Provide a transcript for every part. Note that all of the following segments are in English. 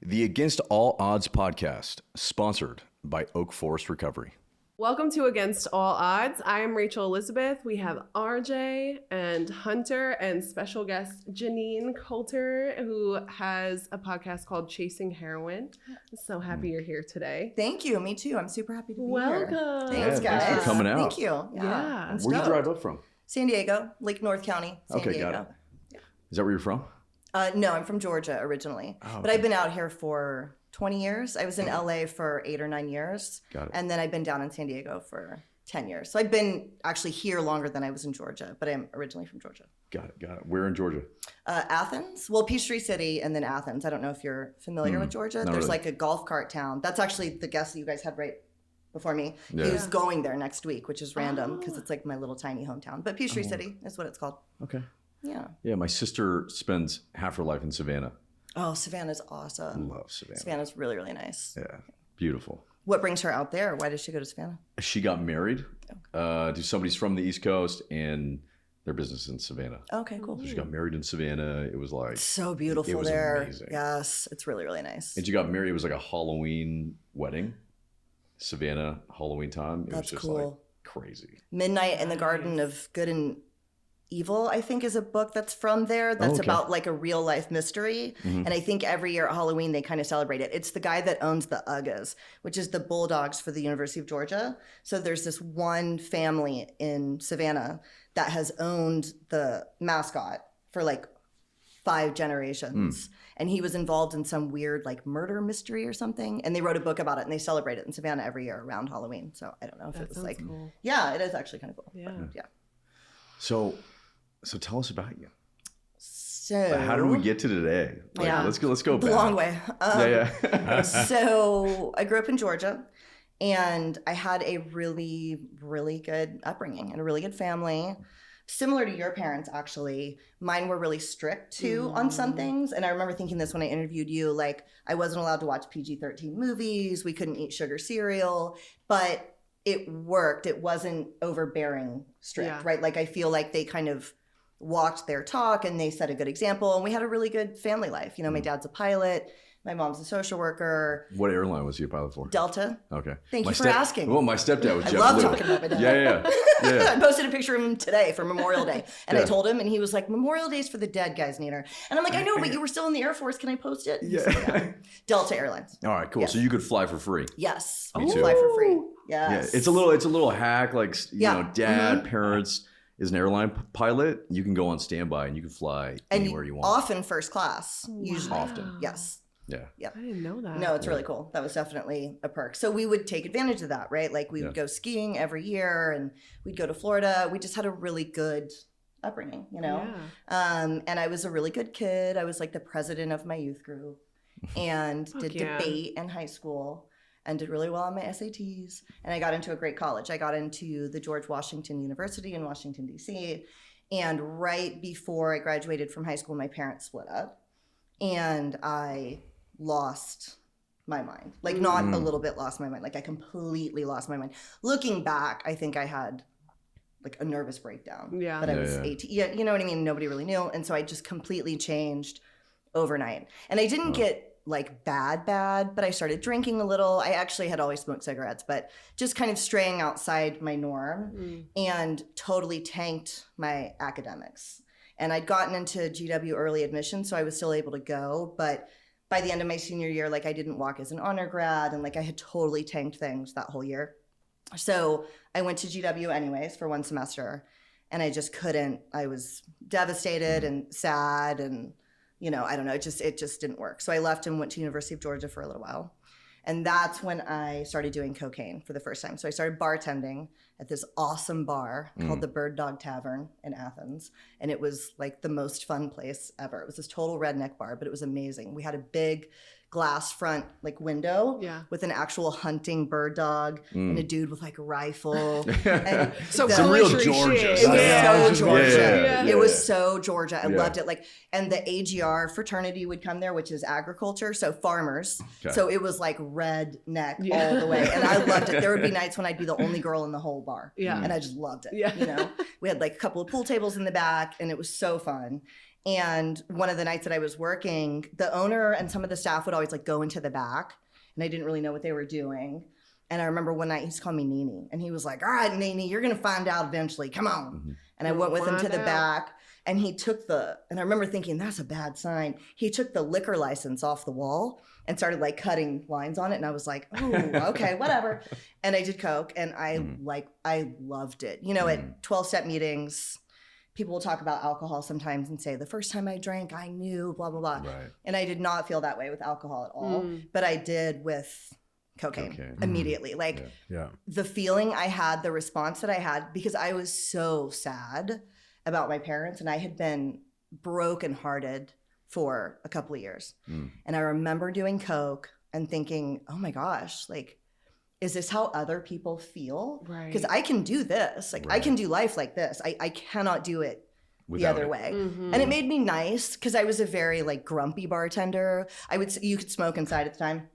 The Against All Odds podcast, sponsored by Oak Forest Recovery. Welcome to Against All Odds. I am Rachel Elizabeth. We have RJ and Hunter and special guest Jeannine Coulter, who has a podcast called Chasing Heroin. So happy you're here today. Thank you. Me too. I'm super happy to be here. Welcome. Thanks, guys. Thanks for coming out. Thank you. Yeah. I'm Where'd you stoked. drive up from? San Diego, Lake North County, San Diego. Got it. Is that where you're from? No, I'm from Georgia originally, but I've been out here for 20 years. I was in LA for 8 or 9 years. Got it. And then I've been down in San Diego for 10 years. So I've been actually here longer than I was in Georgia, but I'm originally from Georgia. Got it. Where in Georgia? Athens. Well, Peachtree City and then Athens. I don't know if you're familiar with Georgia. Not There's really. like a golf cart town. That's actually the guest that you guys had right before me. Yeah. He's going there next week, which is random because it's like my little tiny hometown. But Peachtree City is what it's called. Okay. Yeah. Yeah, my sister spends half her life in Savannah. Oh, Savannah's awesome. Love Savannah. Savannah's really, really nice. Yeah, beautiful. What brings her out there? Why did she go to Savannah? She got married to somebody's from the East Coast, and their business in Savannah. Okay, cool. She got married in Savannah. It was like, So beautiful it was there. amazing. Yes, it's really, really nice. And she got married. It was like a Halloween wedding, Savannah Halloween time. It That's was just cool. like crazy. Midnight in the Garden of Good and Evil, I think, is a book that's from there. That's okay. about like a real life mystery. And I think every year at Halloween, they kind of celebrate it. It's the guy that owns the Uggas, which is the Bulldogs for the University of Georgia. So there's this one family in Savannah that has owned the mascot for like 5 generations. And he was involved in some weird like murder mystery or something. And they wrote a book about it and they celebrate it in Savannah every year around Halloween. So I don't know if That it was sounds like, cool. yeah, it is actually kind of cool. Yeah. But, yeah. So tell us about you. So How did we get to today? Like, Yeah. Let's go the back. long way. Yeah. So I grew up in Georgia and I had a really, really good upbringing and a really good family. Similar to your parents, actually. Mine were really strict too on some things. And I remember thinking this when I interviewed you, like I wasn't allowed to watch PG-13 movies. We couldn't eat sugar cereal, but it worked. It wasn't overbearing strict, Yeah. right? Like I feel like they kind of walked their talk and they set a good example. And we had a really good family life. You know, my dad's a pilot. My mom's a social worker. What airline was you a pilot for? Delta. Okay. Thank you for asking. Well, my stepdad was I JetBlue. love talking about my dad. Yeah. I posted a picture of him today for Memorial Day. And Yeah. I told him, and he was like, Memorial Day's for the dead guys, Nina. And I'm like, I know, but you were still in the Air Force. Can I post it? He said, yeah. Delta Airlines. All right, cool. Yes. So you could fly for free. Yes. Me You too. fly for free. Yeah. Yes. It's a little hack. Like Yeah. dad, parents is an airline pilot. You can go on standby and you can fly and anywhere you want. often first class. Usually. Often. Yes. Yeah. I didn't know that. No, it's really cool. That was definitely a perk. So we would take advantage of that, right? Like we would go skiing every year and we'd go to Florida. We just had a really good upbringing, you know? Yeah. And I was a really good kid. I was like the president of my youth group and did yeah. debate in high school and did really well on my SATs. And I got into a great college. I got into the George Washington University in Washington, D.C. And right before I graduated from high school, my parents split up. And I lost my mind. Like not a little bit lost my mind. Like I completely lost my mind. Looking back, I think I had like a nervous breakdown. Yeah. But I was 18. Yeah, you know what I mean? Nobody really knew. And so I just completely changed overnight. And I didn't get like bad, but I started drinking a little. I actually had always smoked cigarettes, but just kind of straying outside my norm and totally tanked my academics. And I'd gotten into GW early admission, so I was still able to go. But by the end of my senior year, like I didn't walk as an honor grad and like I had totally tanked things that whole year. So I went to GW anyways for 1 semester and I just couldn't. I was devastated and sad and, you know, I don't know, it just didn't work. So I left and went to University of Georgia for a little while. And that's when I started doing cocaine for the first time. So I started bartending at this awesome bar called the Bird Dog Tavern in Athens. And it was like the most fun place ever. It was this total redneck bar, but it was amazing. We had a big glass front like window with an actual hunting bird dog and a dude with like a rifle. And So Some real country Georgia shit. it was Yeah. so Georgia. Yeah. It was so Georgia. I Yeah. loved it. Like, and the AGR fraternity would come there, which is agriculture, so farmers. Okay. So it was like redneck all the way, and I loved it. There would be nights when I'd be the only girl in the whole bar, Yeah. and I just loved it. Yeah. You know, we had like a couple of pool tables in the back, and it was so fun. And one of the nights that I was working, the owner and some of the staff would always like go into the back, and I didn't really know what they were doing. And I remember one night he's called me Nene, and he was like, "All right, Nene, you're gonna find out eventually. Come on." Mm-hmm. And I went with him to the Find out. back, and he took and I remember thinking, that's a bad sign. He took the liquor license off the wall and started like cutting lines on it. And I was like, oh, okay, whatever. And I did coke, and I loved it. You know, at 12-step meetings, people will talk about alcohol sometimes and say, the first time I drank, I knew, blah, blah, blah. Right. And I did not feel that way with alcohol at all, but I did with cocaine. Immediately. Like the feeling I had, the response that I had, because I was so sad about my parents, and I had been brokenhearted for a couple of years. And I remember doing coke and thinking, oh my gosh, like, is this how other people feel? Right. Because I can do this. Like, I can do life like this. I cannot do it Without the other it. way. And it made me nice because I was a very like grumpy bartender. You could smoke inside at the time.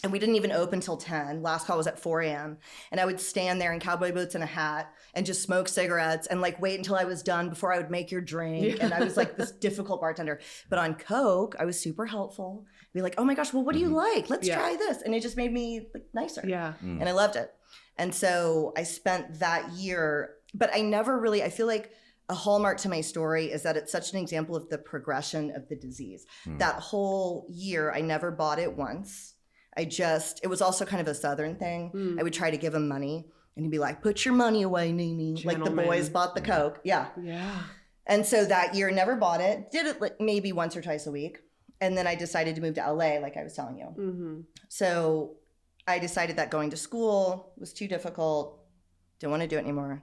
And we didn't even open till 10. Last call was at 4 a.m. And I would stand there in cowboy boots and a hat and just smoke cigarettes and like wait until I was done before I would make your drink. And I was like this difficult bartender. But on coke, I was super helpful. Be like, oh my gosh, well, what do you like? Let's try this. And it just made me like nicer. Yeah. And I loved it. And so I spent that year, but I never really, I feel like a hallmark to my story is that it's such an example of the progression of the disease. That whole year, I never bought it once. It was also kind of a Southern thing. I would try to give him money, and he'd be like, put your money away, Nene. Like the Gentleman. boys bought the coke. Yeah. And so that year, never bought it. Did it like maybe once or twice a week. And then I decided to move to LA, like I was telling you. So I decided that going to school was too difficult. Didn't want to do it anymore.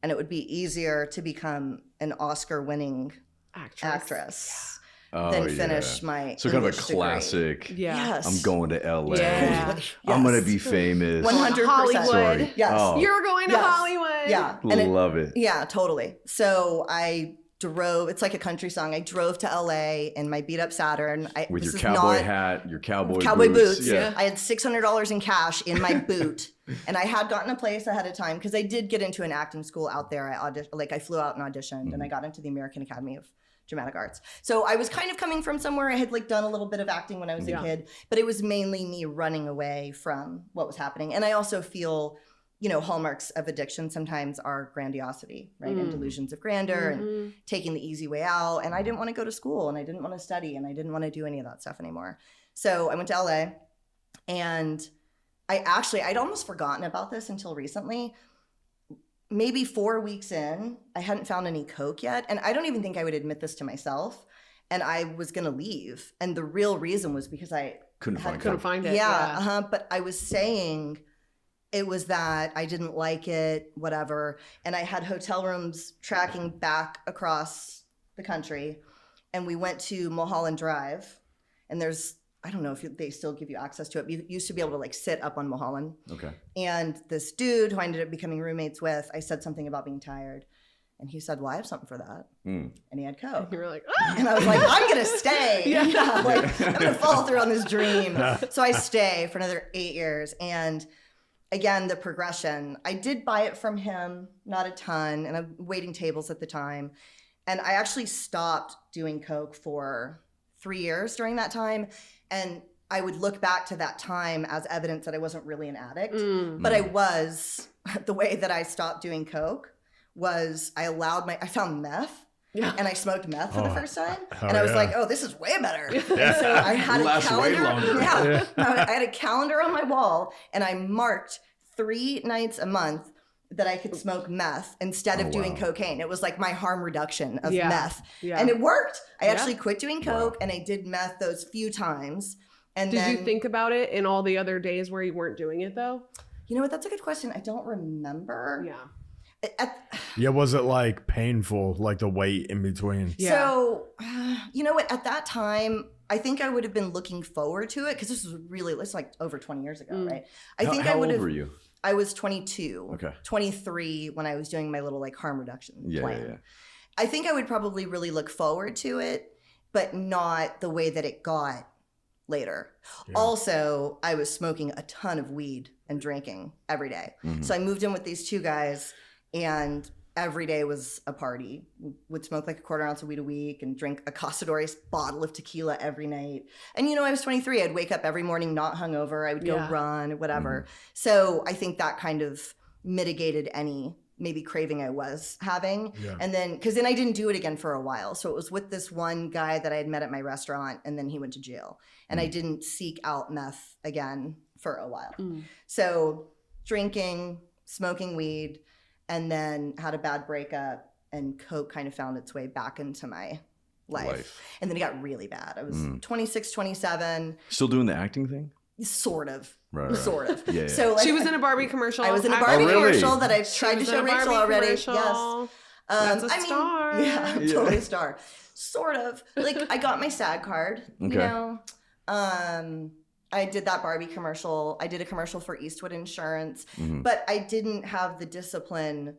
And it would be easier to become an Oscar-winning actress. Then finish my so kind of a English degree. classic. Yes. I'm going to LA. Yeah. I'm gonna be famous. 100%. Hollywood. Sorry. Yes. Oh, You're going to Yes. Hollywood. Yeah. And love it. yeah, totally. So I drove, it's like a country song. I drove to LA in my beat up Saturn. With this your is cowboy not- hat, your cowboy boots. Yeah. I had $600 in cash in my boot, and I had gotten a place ahead of time because I did get into an acting school out there. I flew out and auditioned, and I got into the American Academy of Dramatic Arts. So I was kind of coming from somewhere. I had like done a little bit of acting when I was a kid, but it was mainly me running away from what was happening. And I also feel, you know, hallmarks of addiction sometimes are grandiosity, right? And delusions of grandeur and taking the easy way out. And I didn't want to go to school, and I didn't want to study, and I didn't want to do any of that stuff anymore. So I went to LA, and I'd almost forgotten about this until recently. Maybe 4 weeks in, I hadn't found any coke yet. And I don't even think I would admit this to myself. And I was going to leave. And the real reason was because I Couldn't Couldn't find it. yeah. But I was saying it was that I didn't like it, whatever. And I had hotel rooms tracking back across the country. And we went to Mulholland Drive. And I don't know if they still give you access to it. You used to be able to like sit up on Mulholland. Okay. And this dude who I ended up becoming roommates with, I said something about being tired. And he said, well, I have something for that. And he had coke. You were like, ah! And I was like, I'm going to stay. Like, I'm going to follow through on this dream. So I stay for another 8 years. And again, the progression, I did buy it from him, not a ton. And I'm waiting tables at the time. And I actually stopped doing coke for 3 years during that time. And I would look back to that time as evidence that I wasn't really an addict. But I was. The way that I stopped doing coke was I found meth. And I smoked meth for the first time. And I was like, oh, this is way better. And so I had a Lasts way calendar. longer. I had a calendar on my wall, and I marked 3 nights a month that I could smoke meth instead of doing cocaine. It was like my harm reduction of meth. And it worked. I actually quit doing coke, and I did meth those few times. And Did you think about it in all the other days where you weren't doing it though? You know what? That's a good question. I don't remember. Yeah. Was it like painful, like the wait in between? Yeah. So, you know what? At that time, I think I would have been looking forward to it because it's like over 20 years ago, right? I think How I would old have. were you? I was 22, Okay. 23 when I was doing my little like harm reduction plan. Yeah. I think I would probably really look forward to it, but not the way that it got later. Yeah. Also, I was smoking a ton of weed and drinking every day. So I moved in with these 2 guys, and every day was a party. Would smoke like a quarter ounce of weed a week and drink a Casadores bottle of tequila every night. And I was 23. I'd wake up every morning not hungover. I would go run or whatever. So I think that kind of mitigated any maybe craving I was having. Yeah. And then, because then I didn't do it again for a while. So it was with this one guy that I had met at my restaurant, and then he went to jail. And I didn't seek out meth again for a while. So drinking, smoking weed, and then had a bad breakup, and coke kind of found its way back into my life. And then it got really bad. I was 26, 27. Still doing the acting thing? Sort of. Right. Sort of. Yeah. So she was in a Barbie commercial. I was in a Barbie commercial that I tried to in show a Rachel Barbie already. commercial. Yes. That's a star. Yeah, totally a star. Sort of. Like, I got my SAG card, I did that Barbie commercial. I did a commercial for Eastwood Insurance, but I didn't have the discipline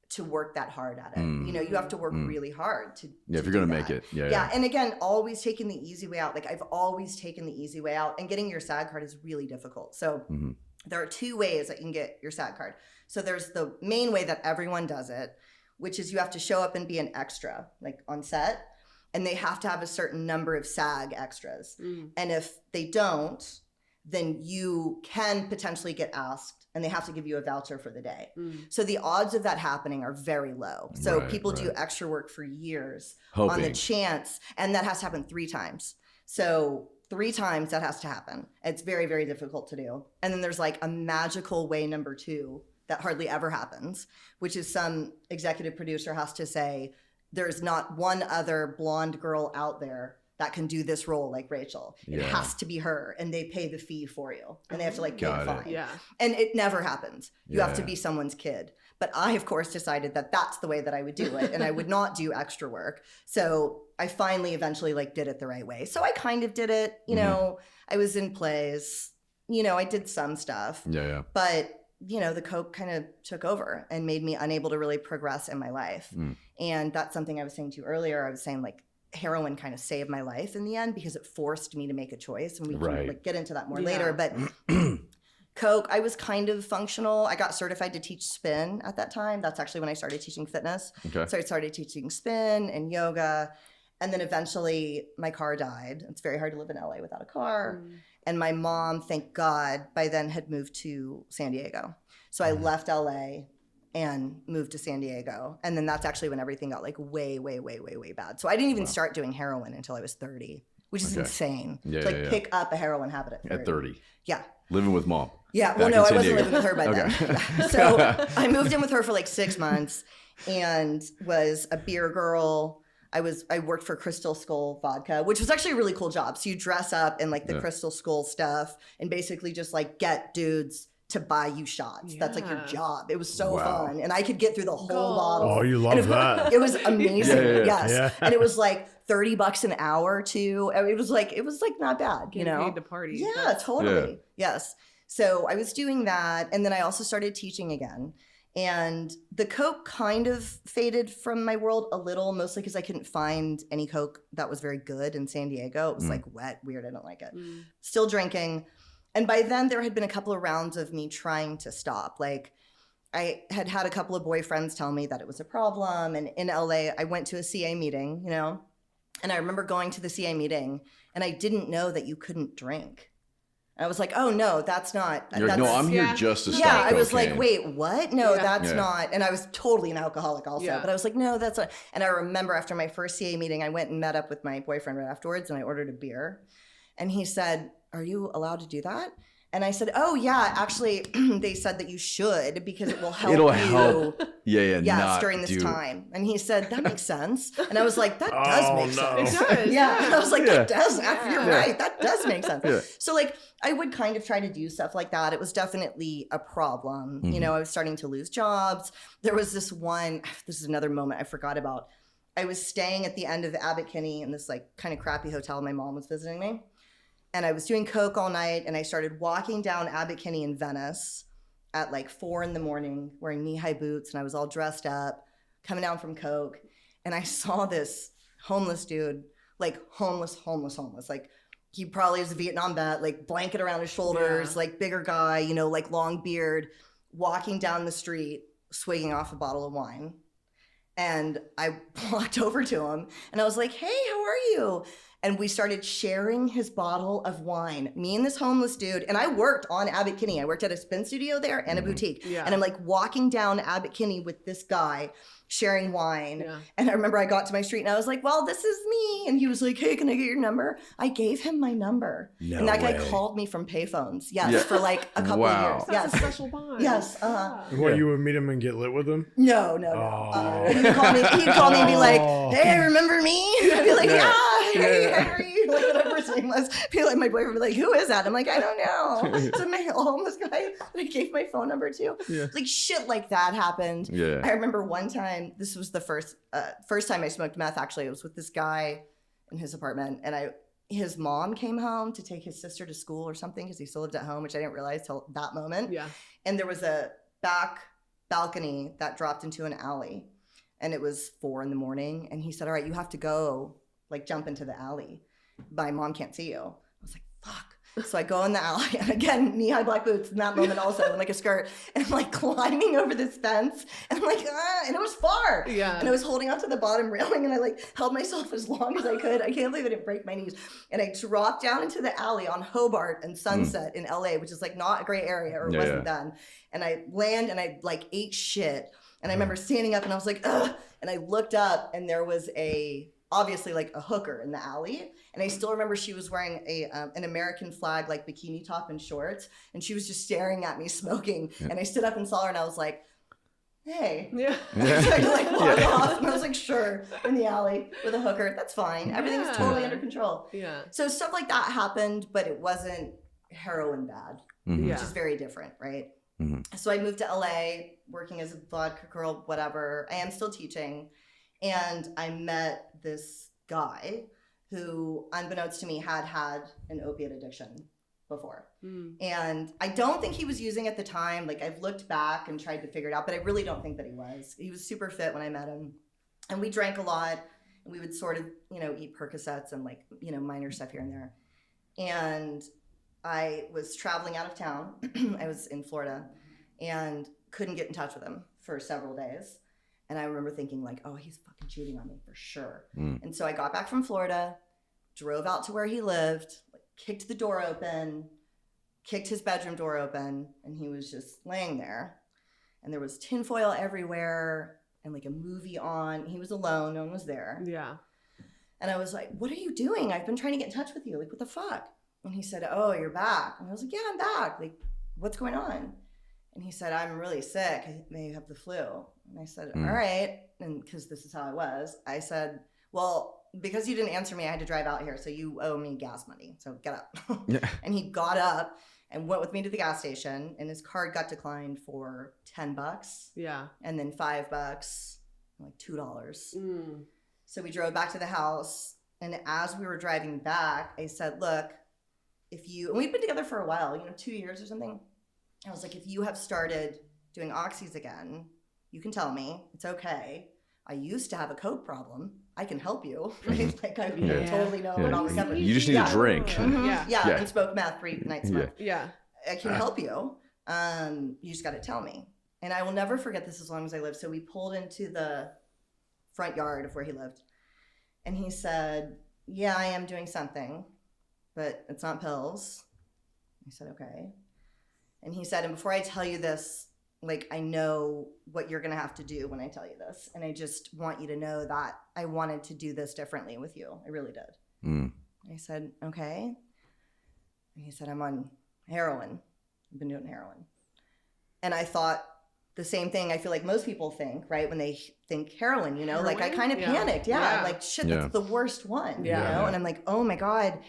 to work that hard at it. You have to work really hard to if you're going to make it. Yeah. And again, always taking the easy way out. Like, I've always taken the easy way out, and getting your SAG card is really difficult. So there are two ways that you can get your SAG card. So there's the main way that everyone does it, which is you have to show up and be an extra, like on set, and they have to have a certain number of SAG extras. And if they don't, then you can potentially get asked, and they have to give you a voucher for the day. So the odds of that happening are very low. So people do extra work for years on the chance, and that has to happen 3 times. So 3 times that has to happen. It's very, very difficult to do. And then there's like a magical way number 2 that hardly ever happens, which is some executive producer has to say, there's not one other blonde girl out there that can do this role like Rachel. It has to be her, and they pay the fee for you, and they have to like pay the fine. Yeah. And it never happens. You have to be someone's kid. But I, of course, decided that that's the way that I would do it, and I would not do extra work. So I finally eventually like did it the right way. So I kind of did it, I was in plays, I did some stuff. But the coke kind of took over and made me unable to really progress in my life. And that's something I was saying to you earlier. I was saying like heroin kind of saved my life in the end because it forced me to make a choice. And we can like get into that more later. But coke, I was kind of functional. I got certified to teach spin at that time. That's actually when I started teaching fitness. So I started teaching spin and yoga. And then eventually my car died. It's very hard to live in LA without a car. And my mom, thank God, by then had moved to San Diego. So I left LA and moved to San Diego. And then that's actually when everything got like way, way, way, way, way bad. So I didn't even start doing heroin until I was 30, which is insane. To pick up a heroin habit at 30. At 30. Yeah. Living with mom. Yeah. Well, no, I wasn't living with her by then. Yeah. So I moved in with her for like 6 months and was a beer girl. I worked for Crystal Skull Vodka, which was actually a really cool job. So you dress up in like the Crystal Skull stuff and basically just like get dudes to buy you shots. That's like your job. It was so fun. And I could get through the whole bottle. Oh, you love that. It was amazing. Yes. And it was like $30 an hour too. I mean, it was like not bad, Paid to party. Yeah, totally. Yes. So I was doing that. And then I also started teaching again. And the coke kind of faded from my world a little, mostly because I couldn't find any coke that was very good in San Diego. It was like wet, weird. I don't like it. Still drinking. And by then there had been a couple of rounds of me trying to stop. Like I had had a couple of boyfriends tell me that it was a problem. And in LA, I went to a CA meeting, and I remember going to the CA meeting and I didn't know that you couldn't drink. I was like, oh, no, that's not. You're like, no, I'm here just to stop Yeah, I was cocaine. like, wait, what? No, that's not. And I was totally an alcoholic also. But I was like, no, that's not. And I remember after my first CA meeting, I went and met up with my boyfriend right afterwards and I ordered a beer. And he said, are you allowed to do that? And I said, oh, yeah, actually, they said that you should because it will help help. Yes, during this time. And he said, that makes sense. And I was like, that does make sense. It does. Yeah. I was like, that does. You're right. That does make sense. So like, I would kind of try to do stuff like that. It was definitely a problem. I was starting to lose jobs. There was this is another moment I forgot about. I was staying at the end of Abbot Kinney in this like kind of crappy hotel. My mom was visiting me. And I was doing coke all night, and I started walking down Abbot Kinney in Venice at like 4 a.m, wearing knee-high boots, and I was all dressed up, coming down from coke, and I saw this homeless dude, like homeless. Like he probably was a Vietnam vet, like blanket around his shoulders, like bigger guy, like long beard, walking down the street, swigging off a bottle of wine. And I walked over to him and I was like, hey, how are you? And we started sharing his bottle of wine, me and this homeless dude. And I worked on Abbot Kinney. I worked at a spin studio there and a boutique. Yeah. And I'm like walking down Abbot Kinney with this guy sharing wine. Yeah. And I remember I got to my street and I was like, well, this is me. And he was like, hey, can I get your number? I gave him my number. No and that guy way. called me from payphones. Yes, Yeah. for like a couple of Wow. years. That's Yes. a special bond. Yes, What, you would meet him and get lit with him? No. Oh. He'd call me and be like, Oh. hey, remember me? I'd be like, Yeah. hey, Yeah. Henry. Like, whatever his name was. Be like, my boyfriend would be like, who is that? I'm like, I don't know. So my homeless guy that I gave my phone number to. Yeah. Like, shit like that happened. Yeah. I remember one time, this was the first time I smoked meth, actually. It was with this guy in his apartment. And his mom came home to take his sister to school or something because he still lived at home, which I didn't realize till that moment. Yeah. And there was a back balcony that dropped into an alley. And it was 4 a.m. And he said, all right, you have to go, like, jump into the alley. My mom can't see you. I was like, fuck. So I go in the alley. And again, knee-high black boots in that moment also, and like a skirt. And I'm like climbing over this fence. And I'm like, and it was far. Yeah. And I was holding onto the bottom railing. And I like held myself as long as I could. I can't believe I didn't break my knees. And I dropped down into the alley on Hobart and Sunset in LA, which is like not a great area, or it wasn't then. And I land and I like ate shit. And I remember standing up and I was like, ugh. And I looked up and there was obviously like a hooker in the alley. And I still remember she was wearing an American flag, like bikini top and shorts. And she was just staring at me smoking. Yeah. And I stood up and saw her and I was like, hey. Yeah. I tried to like walk off and I was like, sure, in the alley with a hooker. That's fine. Everything's Yeah. totally under control. Yeah. So stuff like that happened, but it wasn't heroin bad, Mhm. Yeah. which is very different, right? Mhm. So I moved to LA, working as a vodka girl, whatever. I am still teaching. And I met this guy who, unbeknownst to me, had an opiate addiction before. Mm. And I don't think he was using at the time. Like, I've looked back and tried to figure it out, but I really don't think that he was. He was super fit when I met him. And we drank a lot. And we would sort of, eat Percocets and like, minor stuff here and there. And I was traveling out of town. I was in Florida and couldn't get in touch with him for several days. And I remember thinking like, oh, he's fucking cheating on me for sure. Mm. And so I got back from Florida, drove out to where he lived, kicked the door open, kicked his bedroom door open, and he was just laying there. And there was tinfoil everywhere and like a movie on. He was alone, no one was there. Yeah. And I was like, what are you doing? I've been trying to get in touch with you. Like, what the fuck? And he said, oh, you're back. And I was like, yeah, I'm back. Like, what's going on? And he said, I'm really sick. I may have the flu. And I said, all right. And because this is how I was, I said, well, because you didn't answer me, I had to drive out here. So you owe me gas money. So get up. Yeah. And he got up and went with me to the gas station. And his card got declined for $10. Yeah. And then $5, like $2. Mm. So we drove back to the house. And as we were driving back, I said, look, and we'd been together for a while, 2 years or something. I was like, if you have started doing oxys again, you can tell me. It's okay. I used to have a coke problem. I can help you. Right? Like, I Yeah. totally know Yeah. about recovery. You just need Yeah. a drink. Mhm. Yeah. Yeah, Yeah. and smoke meth 3 nights a Yeah. month. Yeah. I can help you. You just got to tell me. And I will never forget this as long as I live. So we pulled into the front yard of where he lived. And he said, yeah, I am doing something, but it's not pills. I said, okay. And he said, and before I tell you this, like, I know what you're going to have to do when I tell you this. And I just want you to know that I wanted to do this differently with you. I really did. Mm. I said, okay. And he said, I'm on heroin. I've been doing heroin. And I thought the same thing I feel like most people think, right? When they think heroin, like I Heroin? kind of Yeah. panicked. Yeah. Yeah. I'm like, shit, Yeah. that's the worst one. Yeah. And I'm like, oh my God.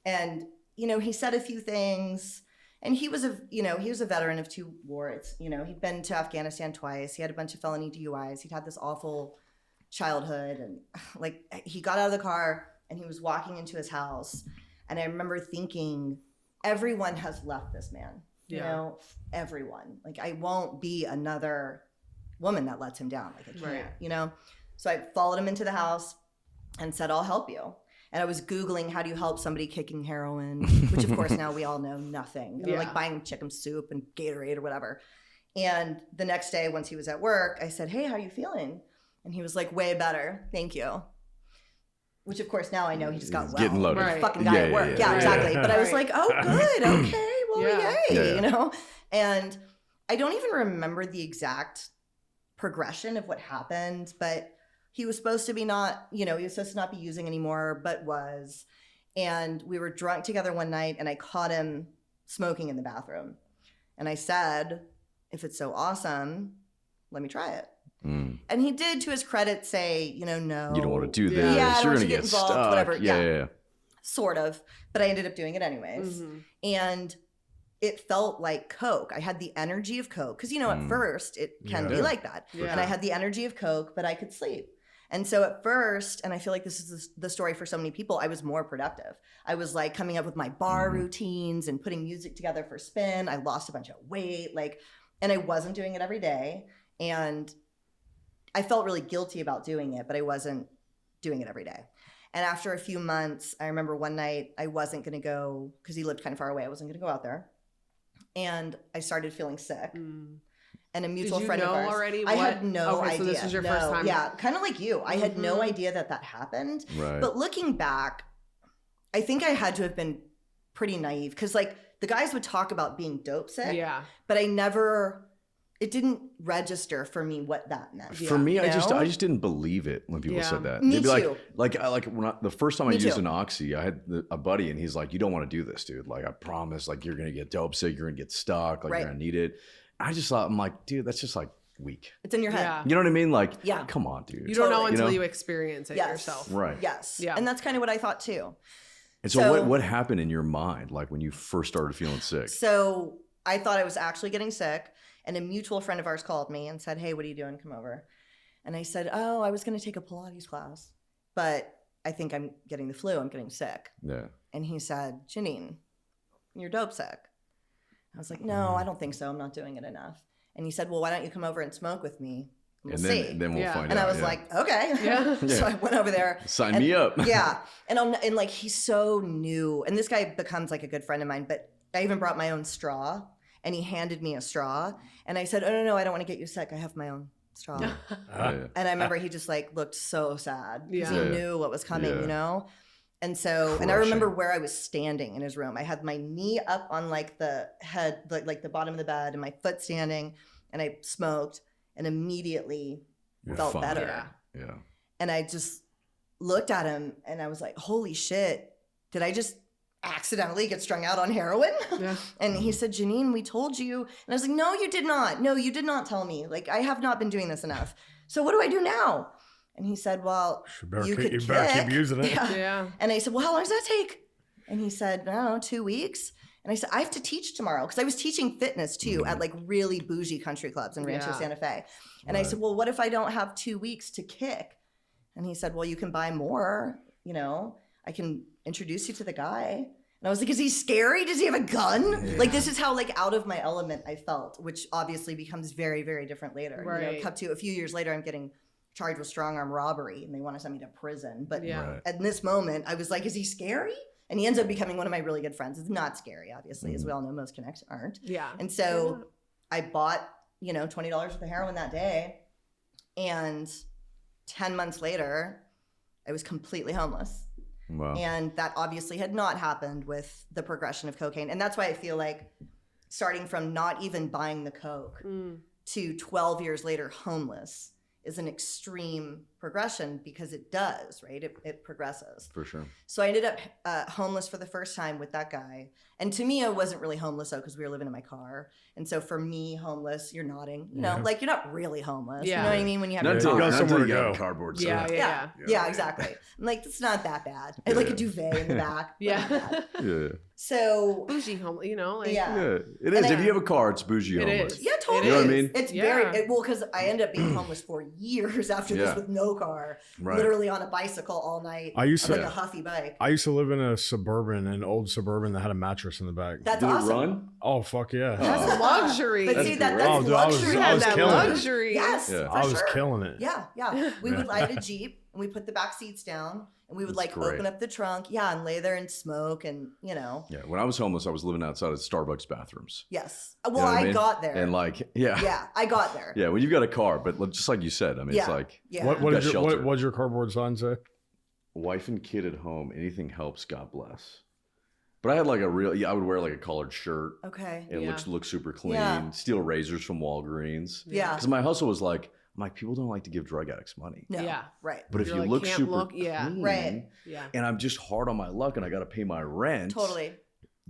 And, he said a few things. And he was a veteran of 2 wars. He'd been to Afghanistan twice. He had a bunch of felony DUIs. He'd had this awful childhood. And like, he got out of the car and he was walking into his house. And I remember thinking, everyone has left this man. Yeah. Everyone. Like, I won't be another woman that lets him down. Like, I can't, Right. So I followed him into the house and said, I'll help you. And I was Googling, how do you help somebody kicking heroin? Which, of course, now we all know nothing. Yeah. Like buying chicken soup and Gatorade or whatever. And the next day, once he was at work, I said, hey, how are you feeling? And he was like, way better. Thank you. Which, of course, now I know he just got well. Getting loaded. Right. Fucking guy at work. Yeah, exactly. But I was like, oh, good. Okay. Well, yay. You know? And I don't even remember the exact progression of what happened, but he was supposed to be not, he was supposed to not be using anymore, but was. And we were drunk together one night and I caught him smoking in the bathroom. And I said, if it's so awesome, let me try it. And he did, to his credit, say, no. You don't want to do this. Yeah, I don't You're want going to you get involved, stuck. whatever. Yeah. Sort of. But I ended up doing it anyways. Mm-hmm. And it felt like Coke. I had the energy of Coke. Because, at first, it can be like that. Yeah. And I had the energy of Coke, but I could sleep. And so at first, and I feel like this is the story for so many people, I was more productive. I was like coming up with my bar routines and putting music together for spin. I lost a bunch of weight, and I wasn't doing it every day. And I felt really guilty about doing it, but I wasn't doing it every day. And after a few months, I remember one night I wasn't going to go, because he lived kind of far away. I wasn't going to go out there. And I started feeling sick. And a mutual friend of ours. Already I had no idea. So this was your first time. Yeah, kind of like you. I had no idea that happened. Right. But looking back, I think I had to have been pretty naive, because the guys would talk about being dope sick. Yeah. But it didn't register for me what that meant. For me, I just didn't believe it when people said that. Me They'd be too. like the first time I Me used too. an oxy, I had a buddy and he's like, you don't want to do this, dude. Like, I promise, you're going to get dope sick. You're going to get stuck. You're going to need it. I just thought, I'm like, dude, that's just weak. It's in your head. Yeah. You know what I mean? Yeah. Come on, dude. You don't know Totally. until you experience it Yes. yourself. Right. Yes. Yeah. And that's kind of what I thought too. And so what happened in your mind, when you first started feeling sick? So I thought I was actually getting sick, and a mutual friend of ours called me and said, hey, what are you doing? Come over. And I said, oh, I was going to take a Pilates class, but I think I'm getting the flu. I'm getting sick. Yeah. And he said, Jeannine, you're dope sick. I was like, no, I don't think so. I'm not doing it enough. And he said, well, why don't you come over and smoke with me? We'll see. Then we'll find out. And I was like, okay. Yeah. So I went over there. Sign me up. Yeah. And he's so new. And this guy becomes a good friend of mine, but I even brought my own straw, and he handed me a straw. And I said, oh, no, I don't want to get you sick. I have my own straw. Yeah. And I remember he just looked so sad because Yeah. he knew what was coming, And so, and I remember where I was standing in his room. I had my knee up on the head, the bottom of the bed, and my foot standing, and I smoked and immediately felt fine. better. Yeah. And I just looked at him and I was like, holy shit, did I just accidentally get strung out on heroin? Yeah. And he said, Jeannine, we told you. And I was like, no, you did not. No, you did not tell me. I have not been doing this enough. So what do I do now? And he said, well, you could keep using it. Yeah. And I said, well, how long does that take? And he said, I don't know, 2 weeks. And I said, I have to teach tomorrow, because I was teaching fitness too at really bougie country clubs in Rancho Santa Fe. And I said, well, what if I don't have 2 weeks to kick? And he said, well, you can buy more, I can introduce you to the guy. And I was like, is he scary? Does he have a gun? Yeah. This is how out of my element I felt, which obviously becomes very, very different later. Right. Cut to a few years later, I'm getting charged with strong arm robbery and they want to send me to prison. But at this moment, I was like, is he scary? And he ends up becoming one of my really good friends. It's not scary, obviously, as we all know, most connects aren't. Yeah. And so I bought, $20 worth of heroin that day. And 10 months later, I was completely homeless. Wow. And that obviously had not happened with the progression of cocaine. And that's why I feel like starting from not even buying the coke to 12 years later homeless is an extreme progression, because it does, right? It progresses. For sure. So I ended up homeless for the first time with that guy. And to me, I wasn't really homeless, though, because we were living in my car. And so for me, homeless, you're nodding, you're not really homeless. Yeah. You know what I mean? When you have Not your until car. got somewhere to you got go. a cardboard. Yeah, exactly. I'm like, it's not that bad. I had a duvet in the back. Yeah. Yeah. So Bougie home, Yeah, it And is. I- if you have a car, it's bougie It homeless. is. yeah, totally. You know what I mean? It's Yeah. very well, because I ended up being homeless for years after Yeah. this with no car, Right. literally on a bicycle all night. I used on, to- a huffy bike. I used to live in an old suburban that had a mattress in the back. That's Did awesome. it run? Oh fuck yeah! That's luxury. But That's see, great. that's Oh, dude, I was- luxury. You I had was that killing it. luxury. Yes, Yeah. for I was sure. killing it. Yeah. We would. I had a Jeep, and we put the back seats down, and we would That's like great. open up the trunk, and lay there and smoke, and Yeah, when I was homeless, I was living outside of Starbucks bathrooms. yes. You Well, know what I mean? got there, And like, yeah. yeah, I got there. Yeah, when you've got a car, but just like you said, I mean, it's Yeah. like Yeah. What Got did shelter. what'd your cardboard sign say? wife and kid at home, anything helps, God bless. But I had like I would wear like a collared shirt. Okay. It Yeah. looks super clean. Yeah. Steal razors from Walgreens. Yeah. Because my hustle was like, I'm like, people don't like to give drug addicts money. No. Yeah. Right. But if You're you like, look can't super look- yeah. clean, Right. Yeah. and I'm just hard on my luck and I got to pay my rent. Totally.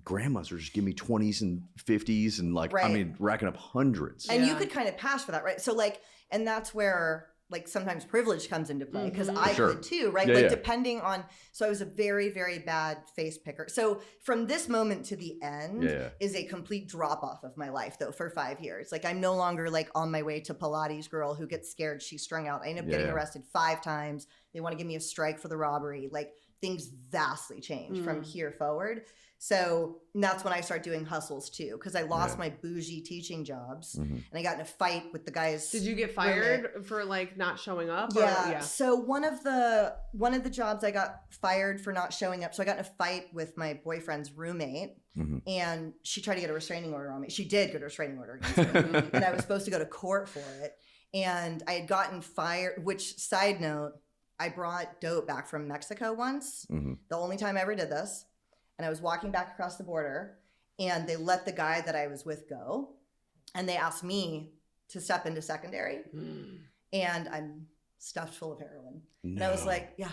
Grandmas are just give me 20s and 50s and like, I Right. mean, racking up hundreds. And you Yeah. could kind of pass for that, right? So like, and that's where like sometimes privilege comes into play because Mhm. I Sure. could too, right? Yeah, like yeah. depending on, so I was a very, very bad face picker. So from this moment to the end Yeah. is a complete drop off of my life though for 5 years. Like I'm no longer like on my way to Pilates girl who gets scared, she's strung out. I end up getting Yeah. arrested 5 times. They want to give me a strike for the robbery. Like things vastly changed from here forward. So that's when I started doing hustles too, because I lost Yeah. my bougie teaching jobs Mhm. and I got in a fight with the guys. Did you get fired for like not showing up? Yeah. Or, So one of the jobs I got fired for not showing up. So I got in a fight with my boyfriend's roommate, Mhm. and she tried to get a restraining order on me. She did get a restraining order against me, and I was supposed to go to court for it. And I had gotten fired. Which, side note, I brought dope back from Mexico once. Mhm. The only time I ever did this. And I was walking back across the border, and they let the guy that I was with go, and they asked me to step into secondary, and I'm stuffed full of heroin. And I was No. like, yeah.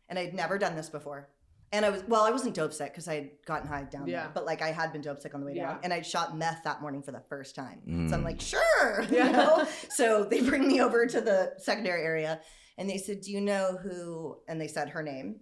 And I'd never done this before. And I wasn't dope sick because I had gotten high down Yeah. there, but like I had been dope sick on the way Yeah. down, and I'd shot meth that morning for the first time. Mm. So I'm like, sure, you Yeah. know? So they bring me over to the secondary area, and they said, do you know who? And they said her name.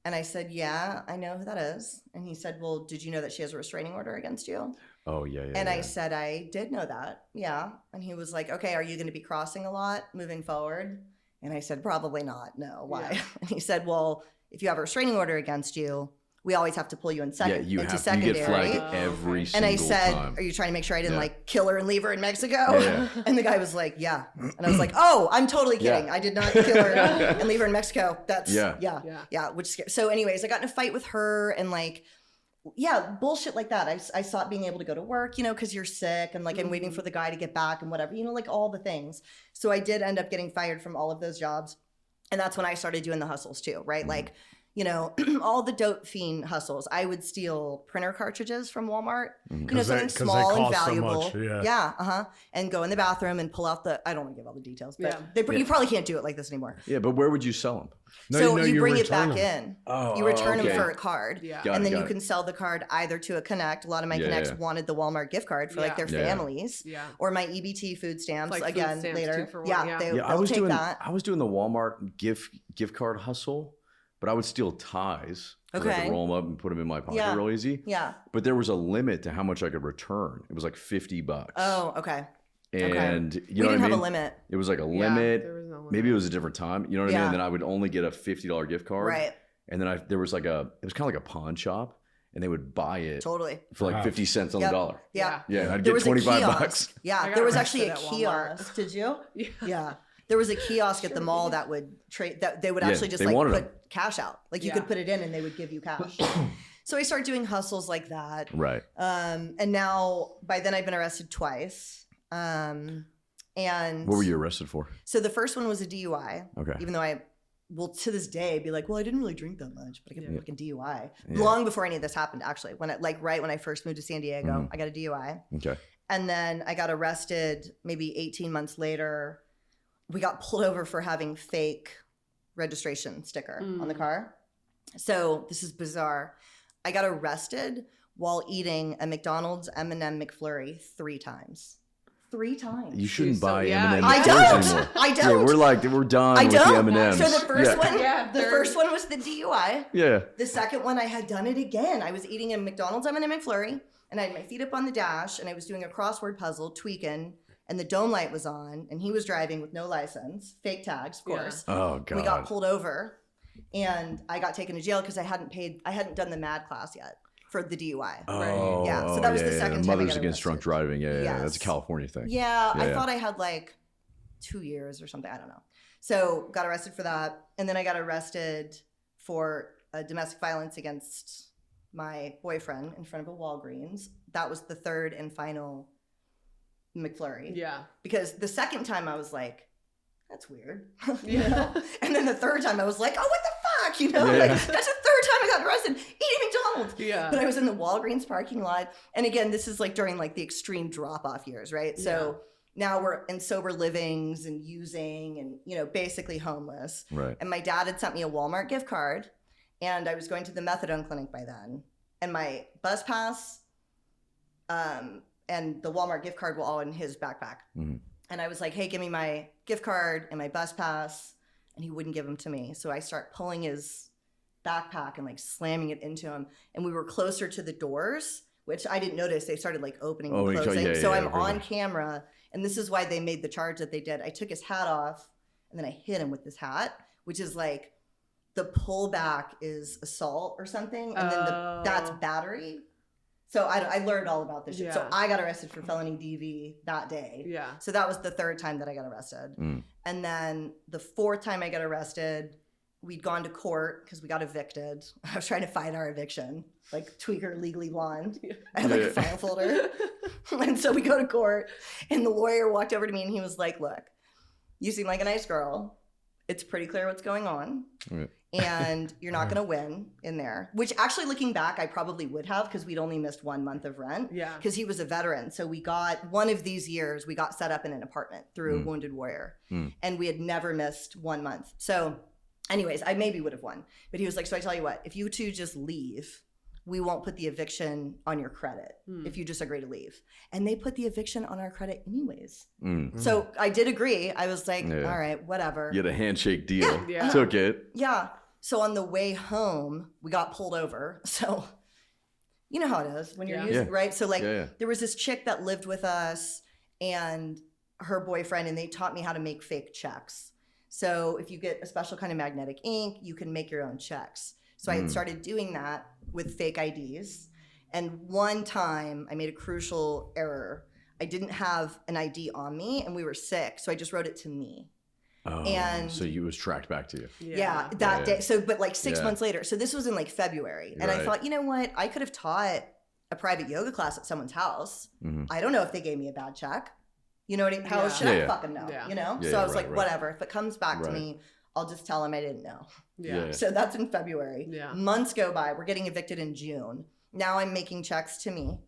And I said, yeah, I know who that is. And he said, well, did you know that she has a restraining order against you? Oh, yeah, yeah. And I yeah. said, I did know that. Yeah. And he was like, okay, are you going to be crossing a lot moving forward? And I said, probably not. No. Why? Yeah. And he said, well, if you have a restraining order against you, we always have to pull you in Yeah, you into have secondary. you get flagged Oh, every okay. single And I said, time. are you trying to make sure I didn't Yeah. like kill her and leave her in Mexico? Yeah. And the guy was like, yeah. And I was like, oh, I'm totally kidding. Yeah. I did not kill her and leave her in Mexico. That's, Yeah. yeah. So anyways, I got in a fight with her and like, yeah, bullshit like that. I stopped being able to go to work, you know, because you're sick and like I'm waiting for the guy to get back and whatever, you know, like all the things. So I did end up getting fired from all of those jobs. And that's when I started doing the hustles too, right? Like, you know, all the dope fiend hustles. I would steal printer cartridges from Walmart, you know, 'Cause they- something 'cause they small and cost so valuable. much, yeah. Yeah, and go in the bathroom and pull out I don't want to give all the details, but Yeah. you probably can't do it like this anymore. Yeah, but where would you sell them? No, So no, you bring it return back them. in. Oh, You return okay. them for a card. Yeah. Got and it, then you got it. can sell the card either to a Connect. A lot of my Yeah, Connects yeah. wanted the Walmart gift card for like Yeah. their Yeah. families. Yeah. Or my EBT food stamps Like food again stamps, later. 2 for 1, Yeah, yeah. they'll I was take doing that. I was doing the Walmart gift card hustle, but I would steal ties. 'Cause I Okay. could roll them up and put them in my pocket Yeah. real easy. Yeah. But there was a limit to how much I could return. It was like $50. Oh, okay. And you We know what didn't I have mean? a limit. It was like a Yeah, limit. there was no limit. Maybe it was a different time. You know what I mean? Yeah. And then I would only get a $50 gift card. Right. And then there was like it was kind of like a pawn shop, and they would buy it Totally. for like Wow. 50 cents on Yep. the dollar. Yeah. Yeah, and I'd There get was a 25 kiosk. bucks. I Yeah, got there was actually a arrested at Walmart. kiosk. Did you? Yeah. Yeah. There was a kiosk at the mall that would trade that they would Yeah, actually just they like wanted put them. cash out. Like you Yeah. could put it in and they would give you cash. So I started doing hustles like that. Right. And now by then I've been arrested twice. And What were you arrested for? So the first one was a DUI. Okay. Even though I will to this day be like, well, I didn't really drink that much, but I got a Yeah. fucking DUI. Yeah. Long before any of this happened, actually. Right when I first moved to San Diego, Mhm. I got a DUI. Okay. And then I got arrested maybe 18 months later. We got pulled over for having fake registration sticker on the car. So this is bizarre. I got arrested while eating a McDonald's M&M McFlurry 3 times. 3 times. You shouldn't So, buy yeah, M&M I McFlurries don't. anymore. I Yeah, don't. we're done I with don't. the M&Ms. So the first yeah. one, Yeah, the they're- first one was the DUI. Yeah. The second one, I had done it again. I was eating a McDonald's M&M McFlurry, and I had my feet up on the dash, and I was doing a crossword puzzle, tweaking, and the dome light was on, and he was driving with no license, fake tags, of Yeah. course. Oh God. We got pulled over, and I got taken to jail because I hadn't done the MAD class yet for the DUI. Oh, Yeah, so that was the second time I Mothers got Against Drunk arrested. Driving. Yeah, yeah, that's a Yes. California thing. Yeah, I Yeah. thought I had like 2 years or something. I don't know. So got arrested for that. And then I got arrested for domestic violence against my boyfriend in front of a Walgreens. That was the third and final McFlurry. Yeah. Because the second time I was like, that's weird. Yeah. You know? And then the third time I was like, oh, what the fuck? You know, Yeah. like that's the third time I got arrested eating McDonald's. Yeah. But I was in the Walgreens parking lot. And again, this is like during like the extreme drop-off years, right? So now we're in sober livings and using and, you know, basically homeless. Right. And my dad had sent me a Walmart gift card, and I was going to the methadone clinic by then. And my bus pass and the Walmart gift card were all in his backpack. Mhm. And I was like, hey, give me my gift card and my bus pass. And he wouldn't give them to me. So I start pulling his backpack and like slamming it into him. And we were closer to the doors, which I didn't notice. They started like opening and closing. So I'm on camera. And this is why they made the charge that they did. I took his hat off and then I hit him with this hat, which is like the pullback is assault or something. And then that's battery. So I learned all about this shit. So I got arrested for felony DV that day. Yeah. So that was the third time that I got arrested. And then the fourth time I got arrested, we'd gone to court because we got evicted. I was trying to fight our eviction, like Tweaker Legally Blonde. I had like a file folder. And so we go to court, and the lawyer walked over to me and he was like, look, you seem like a nice girl. It's pretty clear what's going on. And you're not going to win in there. Which actually, looking back, I probably would have because we'd only missed 1 month of rent. Yeah. Because he was a veteran. So we got, one of these years, we got set up in an apartment through Wounded Warrior. And we had never missed 1 month. So anyways, I maybe would have won. But he was like, so I tell you what, if you two just leave, we won't put the eviction on your credit if you just agree to leave. And they put the eviction on our credit anyways. So I did agree. I was like, all right, whatever. You had a handshake deal. Yeah. Took it. Yeah. So on the way home, we got pulled over. So you know how it is when you're using, right? So like there was this chick that lived with us and her boyfriend, and they taught me how to make fake checks. So if you get a special kind of magnetic ink, you can make your own checks. So I had started doing that with fake IDs. And one time I made a crucial error. I didn't have an ID on me and we were sick. So I just wrote it to me. Oh, and so you was tracked back to you. Yeah, that day. So, but like 6 months later. So this was in like February. And I thought, you know what? I could have taught a private yoga class at someone's house. I don't know if they gave me a bad check. You know what I mean? How should I fucking know? You know? So I was like, whatever. If it comes back to me, I'll just tell them I didn't know. So that's in February. Months go by. We're getting evicted in June. Now I'm making checks to me.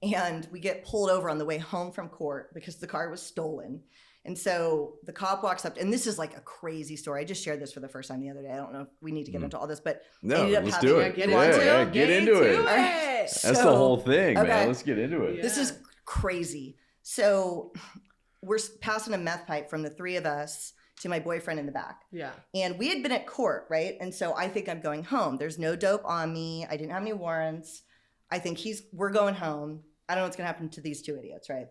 And we get pulled over on the way home from court because the car was stolen. And so the cop walks up, and this is like a crazy story. I just shared this for the first time the other day. I don't know if we need to get into all this, but no, let's do it. Get into it. Right. That's the whole thing, man. Let's get into it. This is crazy. So we're passing a meth pipe from the three of us to my boyfriend in the back. Yeah. And we had been at court, right? And so I think I'm going home. There's no dope on me. I didn't have any warrants. I think we're going home. I don't know what's going to happen to these two idiots, right?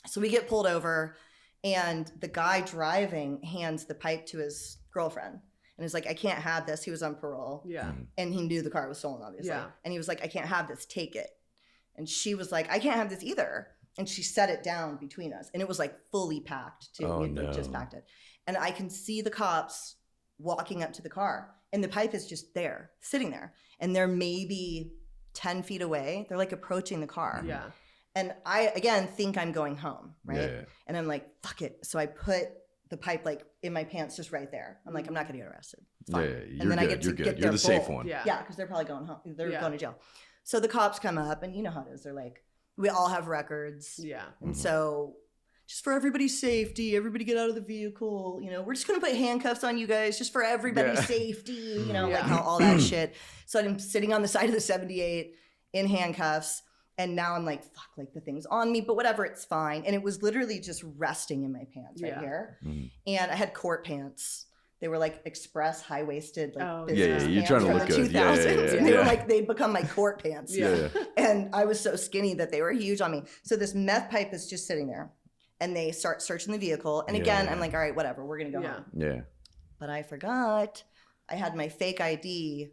So we get pulled over, and the guy driving hands the pipe to his girlfriend. And he's like, I can't have this. He was on parole. Yeah. And he knew the car was stolen, obviously. Yeah. And he was like, I can't have this. Take it. And she was like, I can't have this either. And she set it down between us. And it was like fully packed too. Oh, We had just packed it. And I can see the cops walking up to the car. And the pipe is just there, sitting there. And they're maybe 10 feet away. They're like approaching the car. Yeah. And I, again, think I'm going home, right? Yeah. And I'm like, fuck it. So I put the pipe like in my pants just right there. I'm like, I'm not going to get arrested. It's fine. You're and then good. I get to You're good. get You're their the safe bowl. one. Yeah. Yeah, because they're probably going home. They're going to jail. So the cops come up, and you know how it is. They're like, we all have records. Yeah. And so just for everybody's safety, everybody get out of the vehicle. You know, we're just going to put handcuffs on you guys just for everybody's safety, you know, like how all that shit. So I'm sitting on the side of the 78 in handcuffs. And now I'm like, fuck, like the thing's on me, but whatever, it's fine. And it was literally just resting in my pants right here. And I had court pants. They were like express high-waisted, like business you're pants trying to from look the good. 2000s. And they were like, they'd become my court pants. Yeah. And I was so skinny that they were huge on me. So this meth pipe is just sitting there. And they start searching the vehicle. And again, I'm like, all right, whatever, we're going to go home. Yeah. But I forgot I had my fake ID,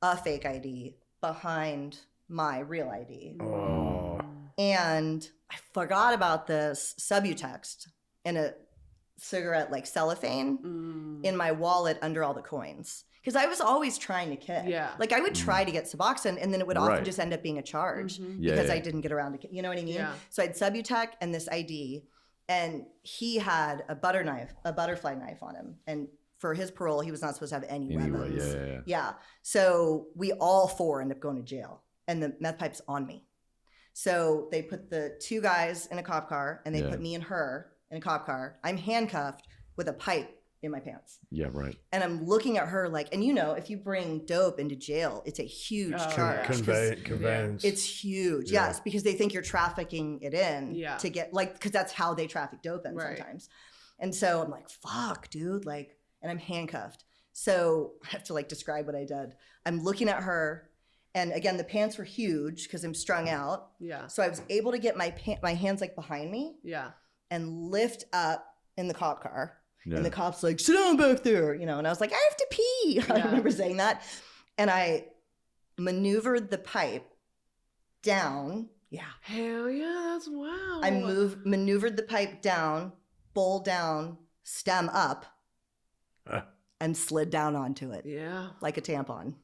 a fake ID, behind my real ID. Oh. And I forgot about this subutext in a cigarette like cellophane in my wallet under all the coins. Because I was always trying to kick. Yeah. Like I would try to get Suboxone and then it would often Right. just end up being a charge Yeah, because yeah. I didn't get around to, you know what I mean? Yeah. So I had Subutex and this ID, and he had a butterfly knife on him. And for his parole, he was not supposed to have any Anyway, weapons. yeah. Yeah. So we all four end up going to jail, and the meth pipe's on me. So they put the two guys in a cop car, and they Yeah. put me and her in a cop car. I'm handcuffed with a pipe in my pants. Yeah, right. And I'm looking at her like, and you know, if you bring dope into jail, it's a huge Oh, charge. yeah. 'cause Conveyance. It's huge, Yeah. yes, because they think you're trafficking it in Yeah. to get like, because that's how they traffic dope in Right. sometimes. And so I'm like, fuck, dude, like, and I'm handcuffed. So I have to like describe what I did. I'm looking at her, and again, the pants were huge because I'm strung out. Yeah. So I was able to get my hands like behind me Yeah. and lift up in the cop car. Yeah. And the cop's like, sit down back there, you know, and I was like, I have to pee. I Yeah. remember saying that. And I maneuvered the pipe down. Yeah. Hell yeah, that's wow. I maneuvered the pipe down, bowl down, stem up, and slid down onto it Yeah. like a tampon.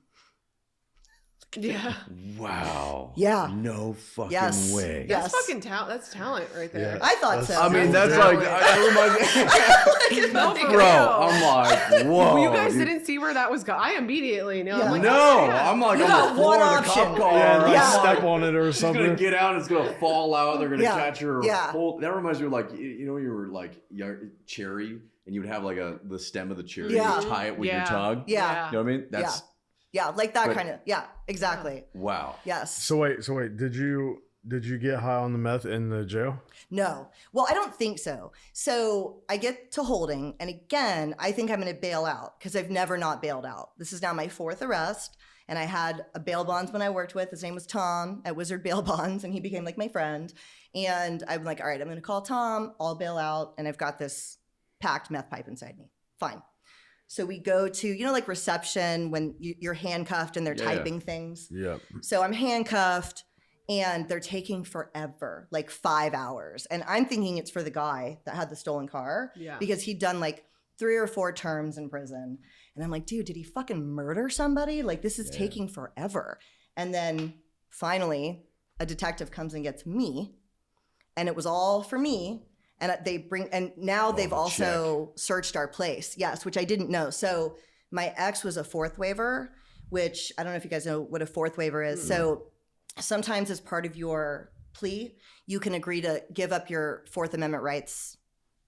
Yeah. Wow. Yeah. No fucking Yes. way. Yeah. That's Yes. fucking talent. That's talent right there. Yeah. I thought so. I mean, that's Really? like, that reminds me. No, for Bro, real. I'm like, whoa. Well, you guys dude. didn't see where that was going. I immediately knew. Yeah. I'm like, No, oh, yeah. I'm like You on got the one floor of the option. cop car. Yeah, I'm like Yeah. like, step on it or She's gonna something. get out. It's gonna fall out. They're gonna Yeah. catch her. Yeah. That reminds me of like you know, you were like cherry, and you would have like the stem of the cherry. Yeah. You tie it with Yeah. your tongue. Yeah. You know what I mean? That's Yeah, like that But- kind of. Yeah, exactly. wow. Yes. So wait. Did you get high on the meth in the jail? No. Well, I don't think so. So I get to holding, and again, I think I'm going to bail out because I've never not bailed out. This is now my fourth arrest, and I had a bail bondsman I worked with. His name was Tom at Wizard Bail Bonds, and he became like my friend. And I'm like, all right, I'm going to call Tom. I'll bail out, and I've got this packed meth pipe inside me. Fine. So we go to, you know, like reception when you're handcuffed and they're Yeah. typing things. Yeah. So I'm handcuffed and they're taking forever, like 5 hours. And I'm thinking it's for the guy that had the stolen car Yeah. because he'd done like 3 or 4 terms in prison. And I'm like, dude, did he fucking murder somebody? Like, this is Yeah. taking forever. And then finally, a detective comes and gets me. And it was all for me. And now they've the also searched our place. Yes, which I didn't know. So my ex was a fourth waiver, which I don't know if you guys know what a fourth waiver is. So sometimes as part of your plea, you can agree to give up your Fourth Amendment rights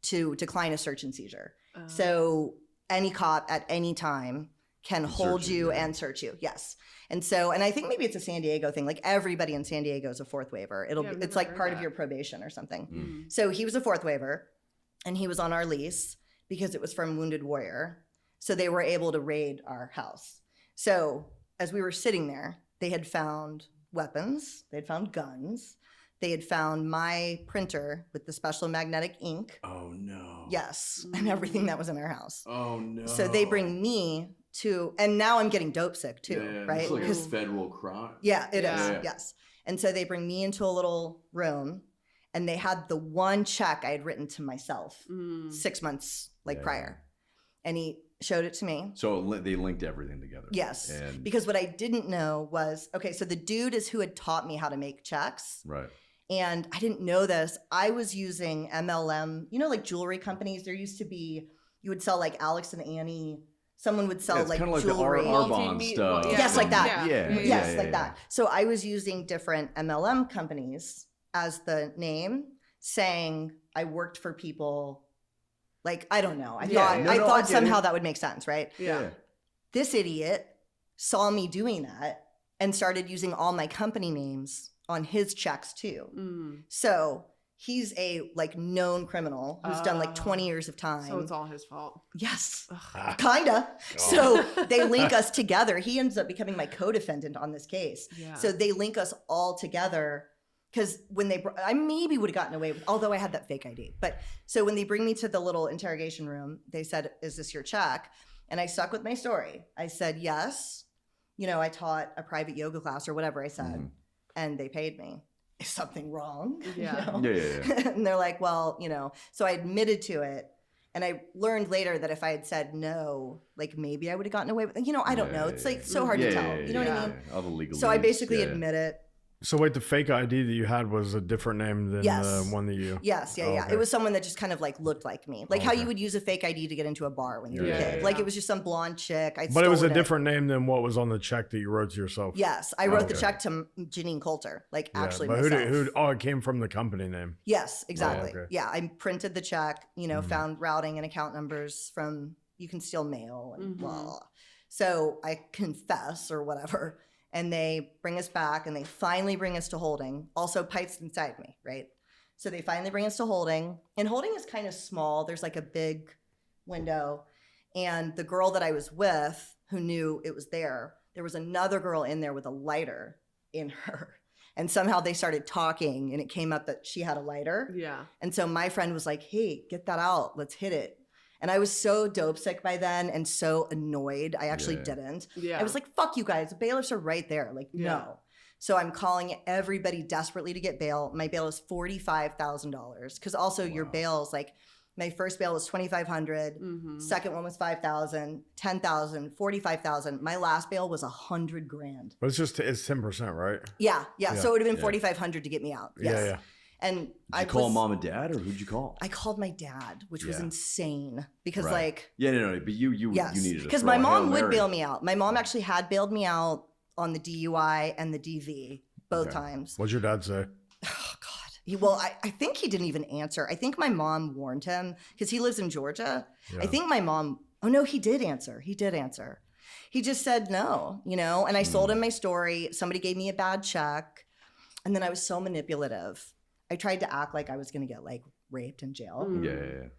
to decline a search and seizure. So any cop at any time can hold search you, you yeah. and search you. Yes. And so, and I think maybe it's a San Diego thing. Like everybody in San Diego is a fourth waiver. Yeah, I've It's never like heard part of that. your probation or something. Mm. So he was a fourth waiver, and he was on our lease because it was from Wounded Warrior. So they were able to raid our house. So as we were sitting there, they had found weapons, they had found guns, they had found my printer with the special magnetic ink. Oh no. Yes, and everything that was in our house. Oh no. So they bring me to, and now I'm getting dope sick too, Yeah, right? It's like a 'Cause- federal crime. yeah, it is. Yeah. Yes. And so they bring me into a little room, and they had the one check I had written to myself Mm. 6 months Yeah. prior. And he showed it to me. So they linked everything together. Yes. And Because what I didn't know was, okay, so the dude is who had taught me how to make checks. right. And I didn't know this. I was using MLM, you know, like jewelry companies. There used to be, you would sell like Alex and Annie. Someone would sell Yeah, it's like kind of like jewelry. the Arbonne Multi-meat- stuff. yeah. Yes, like that. Yeah. Yeah. Yes, like that. So I was using different MLM companies as the name, saying I worked for people. Like, I don't know. I Yeah. thought No, I thought get somehow it. that would make sense, right? Yeah. This idiot saw me doing that and started using all my company names on his checks too. Mm. So he's a like known criminal who's done like 20 years of time. So it's all his fault. Yes, Ugh. kinda. So they link us together. He ends up becoming my co-defendant on this case. Yeah. So they link us all together because when I maybe would have gotten away with, although I had that fake ID. But so when they bring me to the little interrogation room, they said, "Is this your check?" And I stuck with my story. I said, "Yes. You know, I taught a private yoga class or whatever I said, Mhm. and they paid me. Is something wrong?" You Yeah. know? Yeah. And they're like, well, you know, so I admitted to it. And I learned later that if I had said no, like maybe I would have gotten away with it. You know, I don't know. It's like so hard to tell. You know what I mean? All the legal So I basically admit it. So wait, the fake ID that you had was a different name than the one that you... Yes, yeah. Okay. It was someone that just kind of like looked like me. Like how you would use a fake ID to get into a bar when you were a kid. Like it was just some blonde chick. But it was a different name than what was on the check that you wrote to yourself. Yes, I wrote the check to Jeannine Coulter, like actually but myself. it came from the company name. Yes, exactly. Oh, okay. Yeah, I printed the check, you know, found routing and account numbers from, you can steal mail and blah, blah, blah. So I confess or whatever. And they bring us back and they finally bring us to holding. Also pipes inside me, right? So they finally bring us to holding. And holding is kind of small. There's like a big window. And the girl that I was with who knew it was there was another girl in there with a lighter in her. And somehow they started talking and it came up that she had a lighter. Yeah. And so my friend was like, hey, get that out. Let's hit it. And I was so dope sick by then and so annoyed. I actually didn't. Yeah. I was like, fuck you guys. The bailiffs are right there. Like, no. So I'm calling everybody desperately to get bail. My bail is $45,000. Because also your bail is like, my first bail was $2,500. Second one was $5,000, $10,000, $45,000. My last bail was $100,000. But it's 10%, right? Yeah. So it would have been $4,500 to get me out. Yes. Yeah. And did you call mom and dad, or who'd you call? I called my dad, which was insane because like no, but you needed because my mom would bail me out. My mom actually had bailed me out on the DUI and the DV both times. What'd your dad say? Oh God. I think he didn't even answer. I think my mom warned him because he lives in Georgia. I think my mom. Oh no, he did answer. He just said no, you know. And I sold him my story. Somebody gave me a bad check, and then I was so manipulative. I tried to act like I was going to get like raped in jail. Yeah.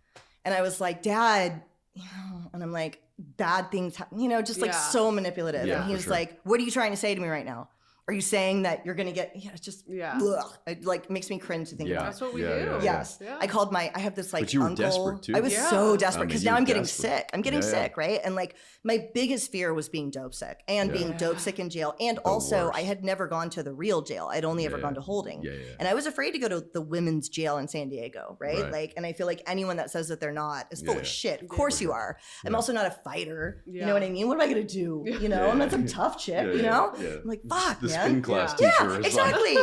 And I was like, Dad, you know, and I'm like, bad things happen, you know, just like so manipulative. Yeah, and he was like, what are you trying to say to me right now? Are you saying that you're going to get, it's just, ugh. It like makes me cringe to think about. That's what we do. Yes. Yeah. I called I have this like but you were uncle. desperate too. I was so desperate because now I'm getting sick. I'm getting sick. sick, right? And like my biggest fear was being dope sick and being dope sick in jail. And also I had never gone to the real jail. I'd only ever gone to holding. And I was afraid to go to the women's jail in San Diego, right? Like, and I feel like anyone that says that they're not is full of shit. Of course you are. I'm also not a fighter. You know what I mean? What am I going to do? You know, I'm not some tough chick, you know? I'm like, fuck, the man. spin class teacher. Yeah, exactly.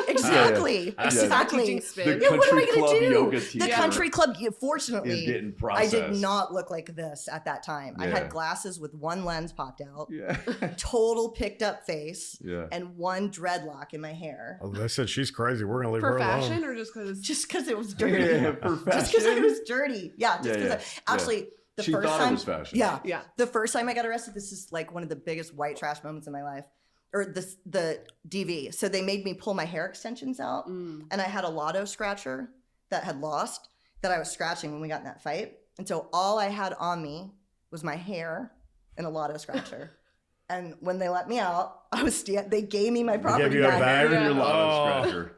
Teaching spin. Yeah, what am I country going club to do? yoga teacher The country club, fortunately, is getting I did processed. not look like this at that time. I had glasses with one lens popped out, Yeah. total picked up face, Yeah. and one dreadlock in my hair. Oh, they said she's crazy. We're gonna leave For her fashion alone. or just because? Just because it was dirty. For Just because it fashion. was dirty. Yeah, just because actually the She first thought time it was fashion. Yeah. The first time I got arrested, this is like one of the biggest white trash moments in my life. Or the DV. So they made me pull my hair extensions out. And I had a lotto scratcher that had lost that I was scratching when we got in that fight. And so all I had on me was my hair and a lotto scratcher. And when they let me out, I was they gave me my property gave you a back. bag? Your lotto Oh. scratcher.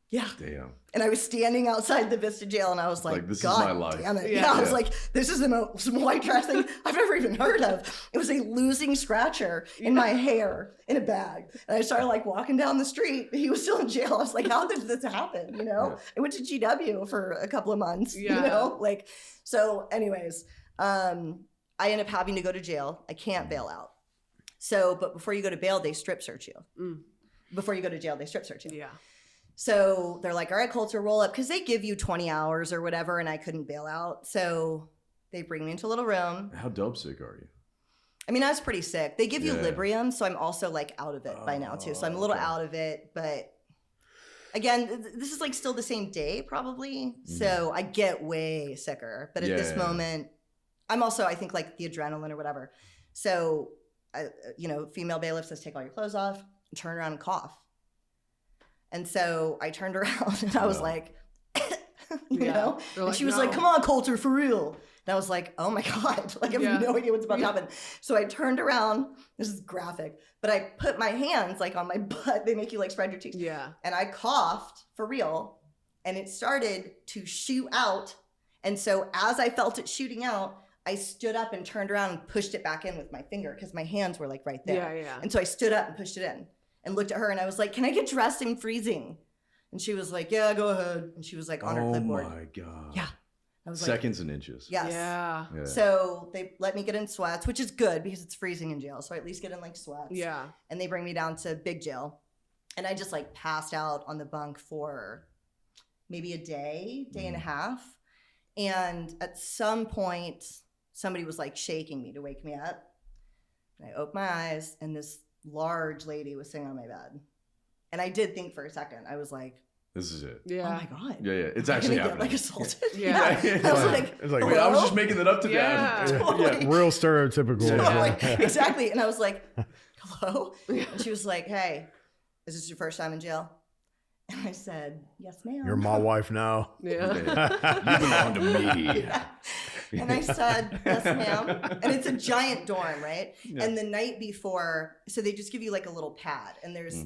Yeah. Damn. And I was standing outside the Vista jail and I was like, This is God my life. damn it. Yeah. I was like, this is the most white trash thing I've ever even heard of. It was a losing scratcher in my hair in a bag. And I started like walking down the street. He was still in jail. I was like, how did this happen? You know, I went to GW for a couple of months, you know, like, so anyways, I ended up having to go to jail. I can't bail out. So, but before you go to bail, they strip search you. Before you go to jail, they strip search you. Yeah. So they're like, all right, Coulter, roll up. Because they give you 20 hours or whatever, and I couldn't bail out. So they bring me into a little room. How dope sick are you? I mean, I was pretty sick. They give you Librium, so I'm also like out of it by now too. So I'm a little out of it. But again, this is like still the same day probably. So I get way sicker. But at this moment, I'm also, I think like the adrenaline or whatever. So, you know, female bailiff says, take all your clothes off and turn around and cough. And so I turned around and I was like, you know? And she was like, come on, Coulter, for real. And I was like, oh my God, like I have no idea what's about to happen. So I turned around, this is graphic, but I put my hands like on my butt. They make you like spread your cheeks. Yeah. And I coughed for real and it started to shoot out. And so as I felt it shooting out, I stood up and turned around and pushed it back in with my finger because my hands were like right there. Yeah. And so I stood up and pushed it in and looked at her and I was like, can I get dressed? I'm freezing. And she was like, yeah, go ahead. And she was like on her clipboard. Oh my God. Yeah. I was seconds and inches. Yes. Yeah. So they let me get in sweats, which is good because it's freezing in jail. So I at least get in like sweats. Yeah. And they bring me down to big jail. And I just like passed out on the bunk for maybe a day and a half. And at some point, somebody was like shaking me to wake me up. And I opened my eyes and this large lady was sitting on my bed. And I did think for a second, I was like, this is it. Yeah. oh my God. Yeah. It's actually Get, happening. like assaulted. Yeah. I was like, It's like, Wait, I was just making that up to Yeah. Dad. Totally. real stereotypical. Totally. Exactly. And I was like, hello? And she was like, hey, is this your first time in jail? And I said, yes, ma'am. You're my wife now. Yeah. You belong to me. Yeah. And I said, yes, ma'am. And it's a giant dorm, right? Yeah. And the night before, so they just give you like a little pad, and there's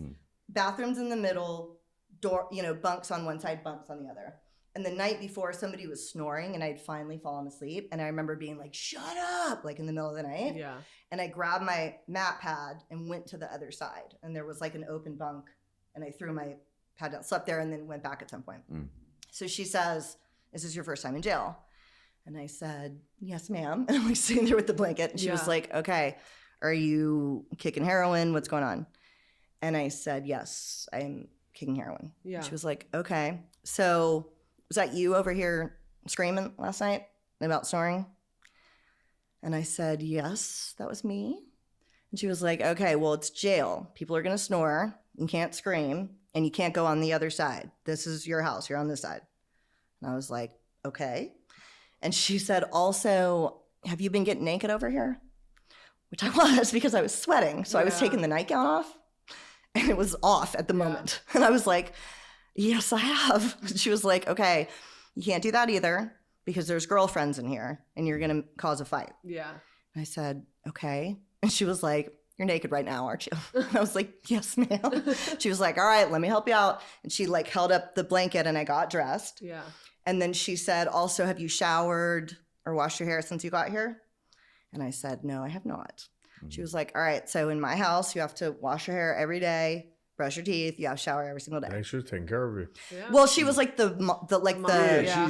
bathrooms in the middle, door, bunks on one side, bunks on the other. And the night before, somebody was snoring, and I'd finally fallen asleep. And I remember being like, shut up, like in the middle of the night. Yeah. And I grabbed my mat pad and went to the other side. And there was like an open bunk, and I threw my pad down, slept there, and then went back at some point. So she says, is this your first time in jail? And I said, yes, ma'am. And I'm like sitting there with the blanket. And she was like, okay, are you kicking heroin? What's going on? And I said, yes, I'm kicking heroin. Yeah. And she was like, okay. So was that you over here screaming last night about snoring? And I said, yes, that was me. And she was like, okay, well, it's jail. People are going to snore. You can't scream. And you can't go on the other side. This is your house. You're on this side. And I was like, okay. And she said, also, have you been getting naked over here? Which I was because I was sweating. So I was taking the nightgown off and it was off at the moment. And I was like, yes, I have. She was like, okay, you can't do that either because there's girlfriends in here and you're going to cause a fight. Yeah. And I said, okay. And she was like, you're naked right now, aren't you? And I was like, yes, ma'am. She was like, all right, let me help you out. And she like held up the blanket and I got dressed. Yeah. And then she said, also, have you showered or washed your hair since you got here? And I said, no, I have not. She was like, all right, so in my house, you have to wash your hair every day, brush your teeth, you have to shower every single day. Thanks for taking care of you. Yeah. Well, she was like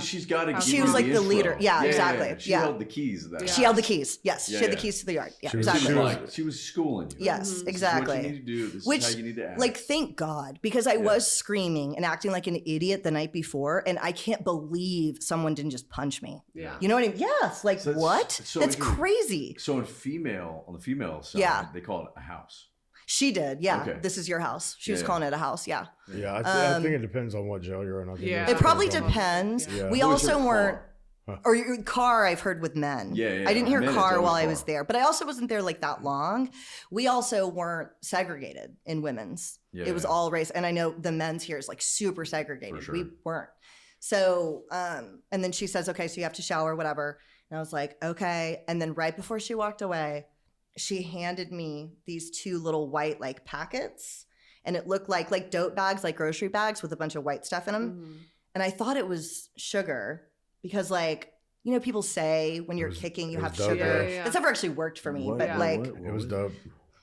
She's got to. She was like the leader. Yeah, exactly. She held the keys to that. Yeah. She held the keys. Yes, Yeah, she had the yeah. keys to the yard. Yeah, She was- exactly. She was schooling you. Yes, This is exactly. what you need to do. This Which, is how you need to act. like, thank God, because I was screaming and acting like an idiot the night before, and I can't believe someone didn't just punch me. Yeah. You know what I mean? Yes. Like, So that's- what? so That's here- crazy. So on the female side, Yeah. they call it a house. She did. Yeah. Okay. This is your house. She was Yeah. calling it a house. Yeah. Yeah, I think it depends on what jail you're in. I think Yeah. there's It probably depends on- depends. Yeah. We What was also her weren't. car? Or your car, I've heard with men. Yeah, yeah. I didn't hear Men, it's car always while I car. was there, but I also wasn't there like that long. We also weren't segregated in women's. Yeah, It was yeah. all race, and I know the men's here is like super segregated. For sure. We weren't. So, and then she says, "Okay, so you have to shower, whatever." And I was like, "Okay." And then right before she walked away, she handed me these two little white like packets, and it looked like dope bags, like grocery bags with a bunch of white stuff in them. Mhm. And I thought it was sugar because, like, you know, people say when you're kicking, you it have was dope, sugar. yeah. That's never actually worked for me, What? but Yeah. like, It was dope.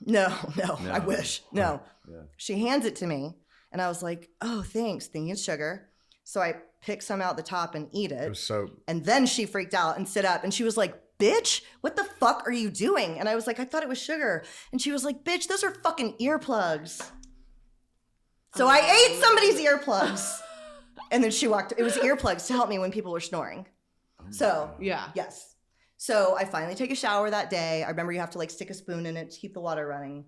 no, No. I wish. No. Yeah. She hands it to me, and I was like, oh, thanks, thinking it's sugar. So I pick some out the top and eat It it. was soap. And then she freaked out and stood up, and she was like, bitch, what the fuck are you doing? And I was like, I thought it was sugar. And she was like, bitch, those are fucking earplugs. So I ate somebody's earplugs. And then she walked. It was earplugs to help me when people were snoring. So, Yeah. yes. So I finally take a shower that day. I remember you have to like stick a spoon in it to keep the water running.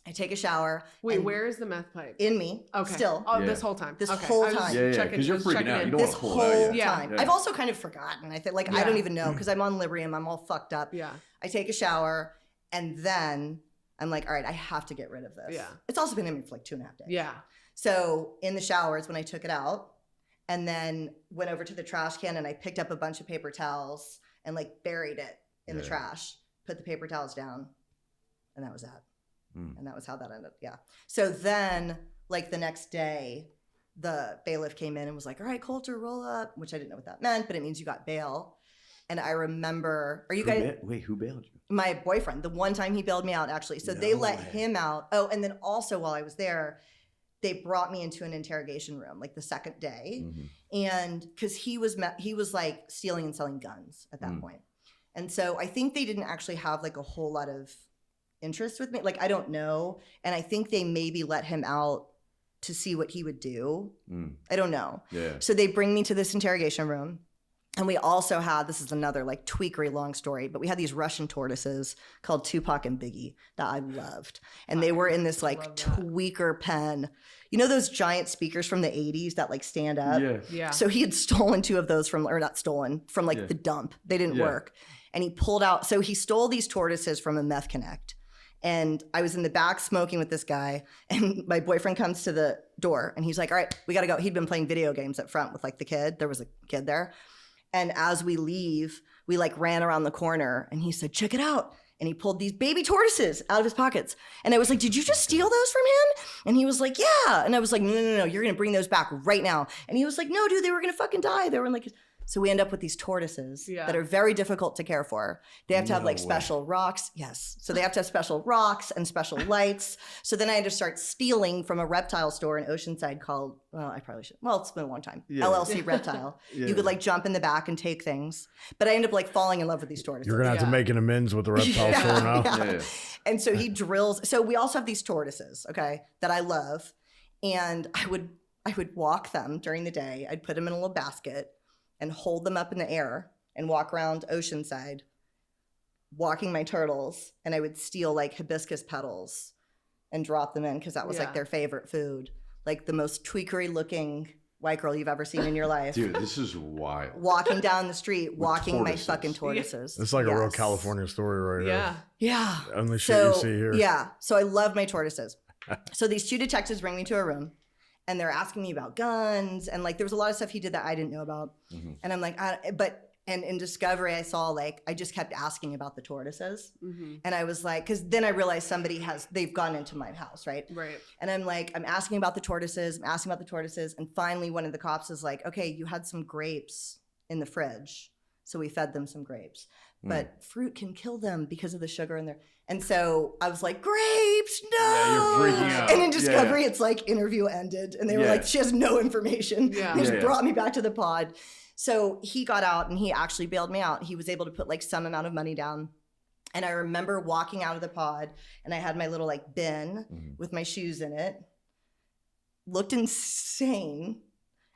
I take a shower. Wait, and where is the meth pipe? in me, Okay. still. Oh, Yeah. this whole time. This Okay. whole I was time. Yeah, checking- because you're just freaking checking out. in. You don't This want to pull whole it out yet. Yeah. time. Yeah. I've also kind of forgotten. I think, like, I Yeah. don't even know because I'm on Librium. I'm all fucked up. Yeah. I take a shower, and then I'm like, all right, I have to get rid of this. Yeah. It's also been in me for like 2.5 days. Yeah. So in the showers when I took it out, and then went over to the trash can and I picked up a bunch of paper towels and like buried it in the Yeah. trash, put the paper towels down, and that was that. Mm. And that was how that ended. Yeah. So then, like the next day, the bailiff came in and was like, all right, Coulter, roll up, which I didn't know what that meant, but it means you got bail. And I remember, are you guys, Who bailed you? my boyfriend, the one time he bailed me out, actually. So they No let way. him out. Oh, and then also while I was there, they brought me into an interrogation room like the second day. Mm-hmm. And because he was like stealing and selling guns at that point. And so I think they didn't actually have like a whole lot of interest with me. Like, I don't know. And I think they maybe let him out to see what he would do. I don't know. Yeah. So they bring me to this interrogation room. And we also had, this is another like tweakery long story, but we had these Russian tortoises called Tupac and Biggie that I loved. And they were in this like tweaker pen. You know those giant speakers from the 80s that like stand up? Yeah. So he had stolen 2 of those from, or not stolen, from like the dump. They didn't work. And he pulled out, so he stole these tortoises from a meth connect. And I was in the back smoking with this guy, and my boyfriend comes to the door and he's like, all right, we gotta go. He'd been playing video games up front with like the kid. There was a kid there. And as we leave, we like ran around the corner and he said, check it out. And he pulled these baby tortoises out of his pockets. And I was like, did you just steal those from him? And he was like, yeah. And I was like, no, you're gonna bring those back right now. And he was like, no, dude, they were gonna fucking die. They were in like, so we end up with these tortoises that are very difficult to care for. They have to have like special rocks. Yes. So they have to have special rocks and special lights. So then I had to start stealing from a reptile store in Oceanside called, well, I probably should. Well, it's been a long time. LLC Reptile. You could like jump in the back and take things. But I ended up like falling in love with these tortoises. You're going to have to make an amends with the reptile store now. And so he drills. So we also have these tortoises, okay, that I love. And I would walk them during the day. I'd put them in a little basket and hold them up in the air and walk around Oceanside, walking my turtles. And I would steal like hibiscus petals and drop them in because that was like their favorite food. Like the most tweakery looking white girl you've ever seen in your life. Dude, this is wild. Walking down the street, walking tortoises. my fucking tortoises. It's like a real California story right here. Yeah. Only shit you see here. Yeah. So I love my tortoises. So these 2 detectives bring me to a room. And they're asking me about guns. And like, there was a lot of stuff he did that I didn't know about. And I'm like, and in Discovery, I saw like, I just kept asking about the tortoises. And I was like, cause then I realized they've gone into my house, right? Right. And I'm like, I'm asking about the tortoises. And finally one of the cops is like, okay, you had some grapes in the fridge. So we fed them some grapes. But fruit can kill them because of the sugar in there. And so I was like, grapes, no. Yeah, you're freaking out. And in Discovery, it's like interview ended. And they were like, she has no information. Yeah. They just brought me back to the pod. So he got out and he actually bailed me out. He was able to put like some amount of money down. And I remember walking out of the pod and I had my little like bin with my shoes in it. Looked insane.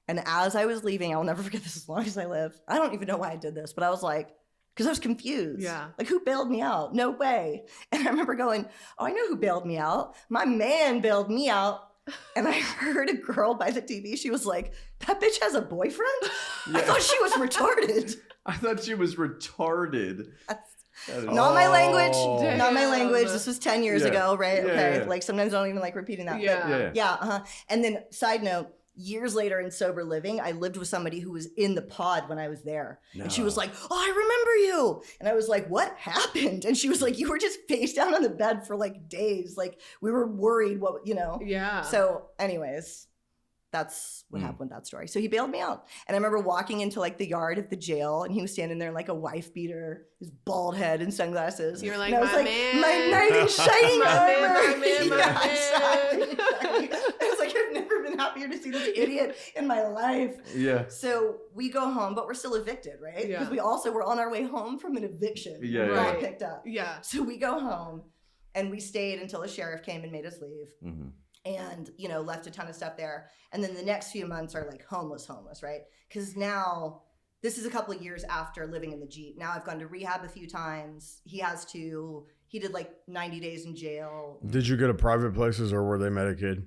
And as I was leaving, I'll never forget this as long as I live. I don't even know why I did this, but I was like, because I was confused. Yeah. Like, who bailed me out? No way. And I remember going, oh, I know who bailed me out. My man bailed me out. And I heard a girl by the TV. She was like, that bitch has a boyfriend? I thought she was retarded. I thought she was retarded. Not my language. Damn. Not my language. This was 10 years ago, right? Okay. Like, sometimes I don't even like repeating that. But And then, side note, years later in sober living, I lived with somebody who was in the pod when I was there. No. And she was like, oh, I remember you. And I was like, what happened? And she was like, you were just face down on the bed for like days. Like we were worried what, Yeah. So anyways, that's what happened with that story. So he bailed me out. And I remember walking into like the yard of the jail and he was standing there in like a wife beater, his bald head and sunglasses. You're like, and I was my like, man. my knight in shining armor. My man. Exactly. I was like, I've never been happier to see this idiot in my life. Yeah. So we go home, but we're still evicted, right? Yeah. Because we also were on our way home from an eviction. Yeah. We Right. got picked up. Yeah. So we go home and we stayed until the sheriff came and made us leave. And, left a ton of stuff there. And then the next few months are like homeless, right? Because now, this is a couple of years after living in the Jeep. Now I've gone to rehab a few times. He did like 90 days in jail. Did you go to private places or were they Medicaid?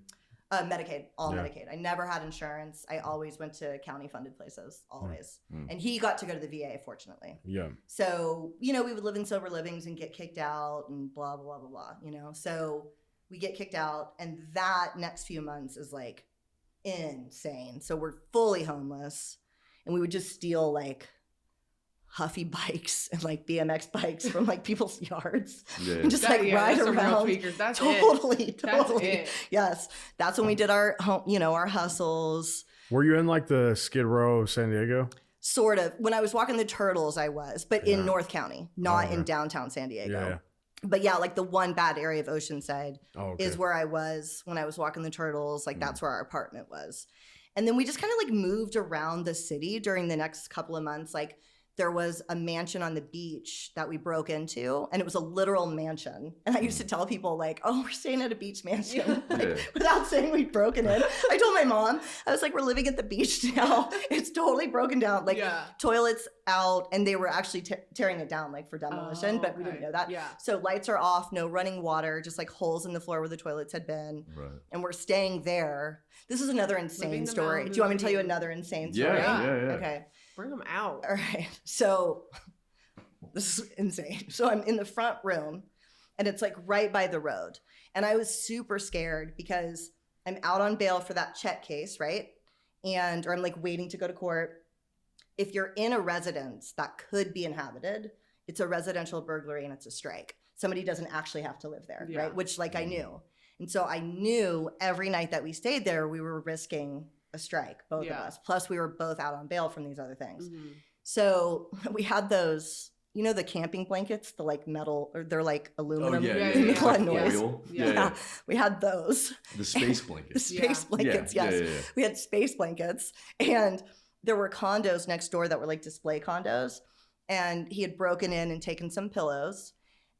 Medicaid, all Medicaid. I never had insurance. I always went to county funded places, always. And he got to go to the VA, fortunately. Yeah. So, we would live in sober livings and get kicked out and blah, blah, blah, blah, blah, So we get kicked out and that next few months is like insane. So we're fully homeless and we would just steal like Huffy bikes and like BMX bikes from like people's yards and just ride around. That's totally. That's it. Yes. That's when we did our home, our hustles. Were you in like the Skid Row of San Diego? Sort of. When I was walking the Turtles, I was, but in North County, not in downtown San Diego. Yeah. But yeah, like the one bad area of Oceanside is where I was when I was walking the turtles. Like that's where our apartment was. And then we just kind of like moved around the city during the next couple of months. Like there was a mansion on the beach that we broke into, and it was a literal mansion. And I used to tell people like, oh, we're staying at a beach mansion, without saying we'd broken in. I told my mom, I was like, we're living at the beach now. It's totally broken down. Like toilets out, and they were actually tearing it down like for demolition, but we didn't know that. So lights are off, no running water, just like holes in the floor where the toilets had been. Right. And we're staying there. This is another insane story. Do you want me to tell you another insane story? Yeah. Okay. Bring them out. All right. So this is insane. So I'm in the front room, and it's like right by the road. And I was super scared because I'm out on bail for that Chet case, right? Or I'm like waiting to go to court. If you're in a residence that could be inhabited, it's a residential burglary and it's a strike. Somebody doesn't actually have to live there, right? Which like I knew. And so I knew every night that we stayed there, we were risking a strike, both of us. Plus we were both out on bail from these other things. So we had those, you know, the camping blankets, the like metal, or they're like aluminum. They make a lot of noise. Yeah. We had those. The space blankets. The space blankets, yes. We had space blankets. And there were condos next door that were like display condos. And he had broken in and taken some pillows.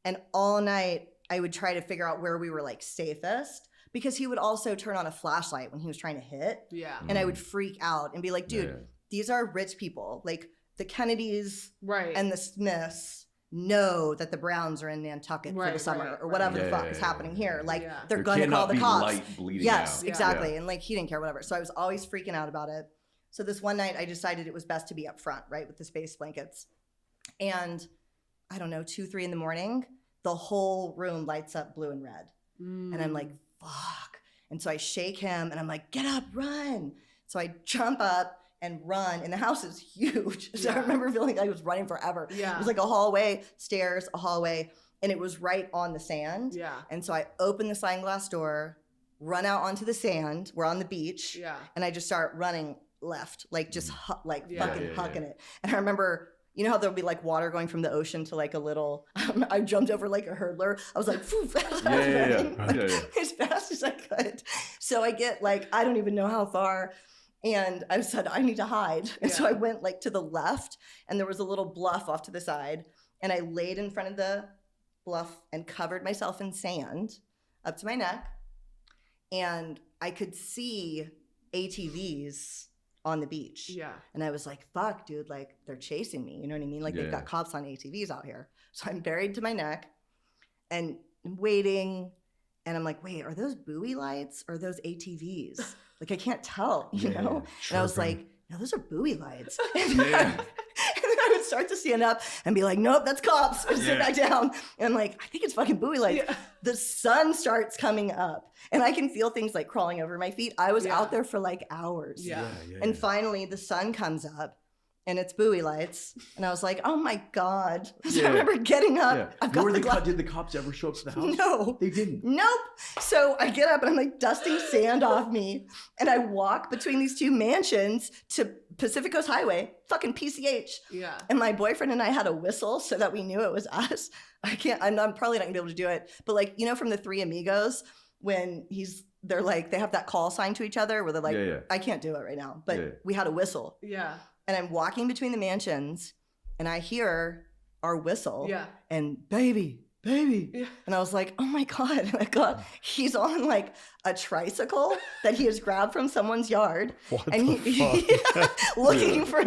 And all night I would try to figure out where we were like safest, because he would also turn on a flashlight when he was trying to hit. And I would freak out and be like, dude, these are rich people. Like the Kennedys and the Smiths know that the Browns are in Nantucket for the summer or whatever the fuck is happening here. Like they're going to call the cops. Light bleeding yes, out. Exactly. And like he didn't care, whatever. So I was always freaking out about it. So this one night I decided it was best to be up front, right, with the space blankets. And I don't know, 2, 3 in the morning, the whole room lights up blue and red. And I'm like, fuck. And so I shake him and I'm like, get up, run. So I jump up and run, and the house is huge. So I remember feeling like I was running forever. It was like a hallway, stairs, a hallway, and it was right on the sand. And so I open the sliding glass door, run out onto the sand. We're on the beach. And I just start running left, like just fucking hucking it. And I remember, you know how there'll be like water going from the ocean to like a little, I jumped over like a hurdler. I was like, as fast as I could. So I get like, I don't even know how far. And I said, I need to hide. And so I went like to the left, and there was a little bluff off to the side. And I laid in front of the bluff and covered myself in sand up to my neck. And I could see ATVs on the beach. And I was like, fuck, dude, like they're chasing me. You know what I mean? Like they've got cops on ATVs out here. So I'm buried to my neck and I'm waiting. And I'm like, wait, are those buoy lights or are those ATVs? Like I can't tell, you know? And I was like, no, those are buoy lights. And then I would start to stand up and be like, nope, that's cops. And sit back down. And I'm like, I think it's fucking buoy lights. The sun starts coming up and I can feel things like crawling over my feet. I was out there for like hours. And finally the sun comes up and it's buoy lights. And I was like, oh my God. So I remember getting up. I've got did the cops ever show up to the house? No. They didn't? Nope. So I get up and I'm like dusting sand off me. And I walk between these two mansions to Pacific Coast Highway, fucking PCH. And my boyfriend and I had a whistle so that we knew it was us. I'm probably not gonna be able to do it. But like, you know, from the Three Amigos, when they're like, they have that call sign to each other where they're like, I can't do it right now. But we had a whistle. And I'm walking between the mansions and I hear our whistle and baby. And I was like, oh my God. He's on like a tricycle that he has grabbed from someone's yard. Looking for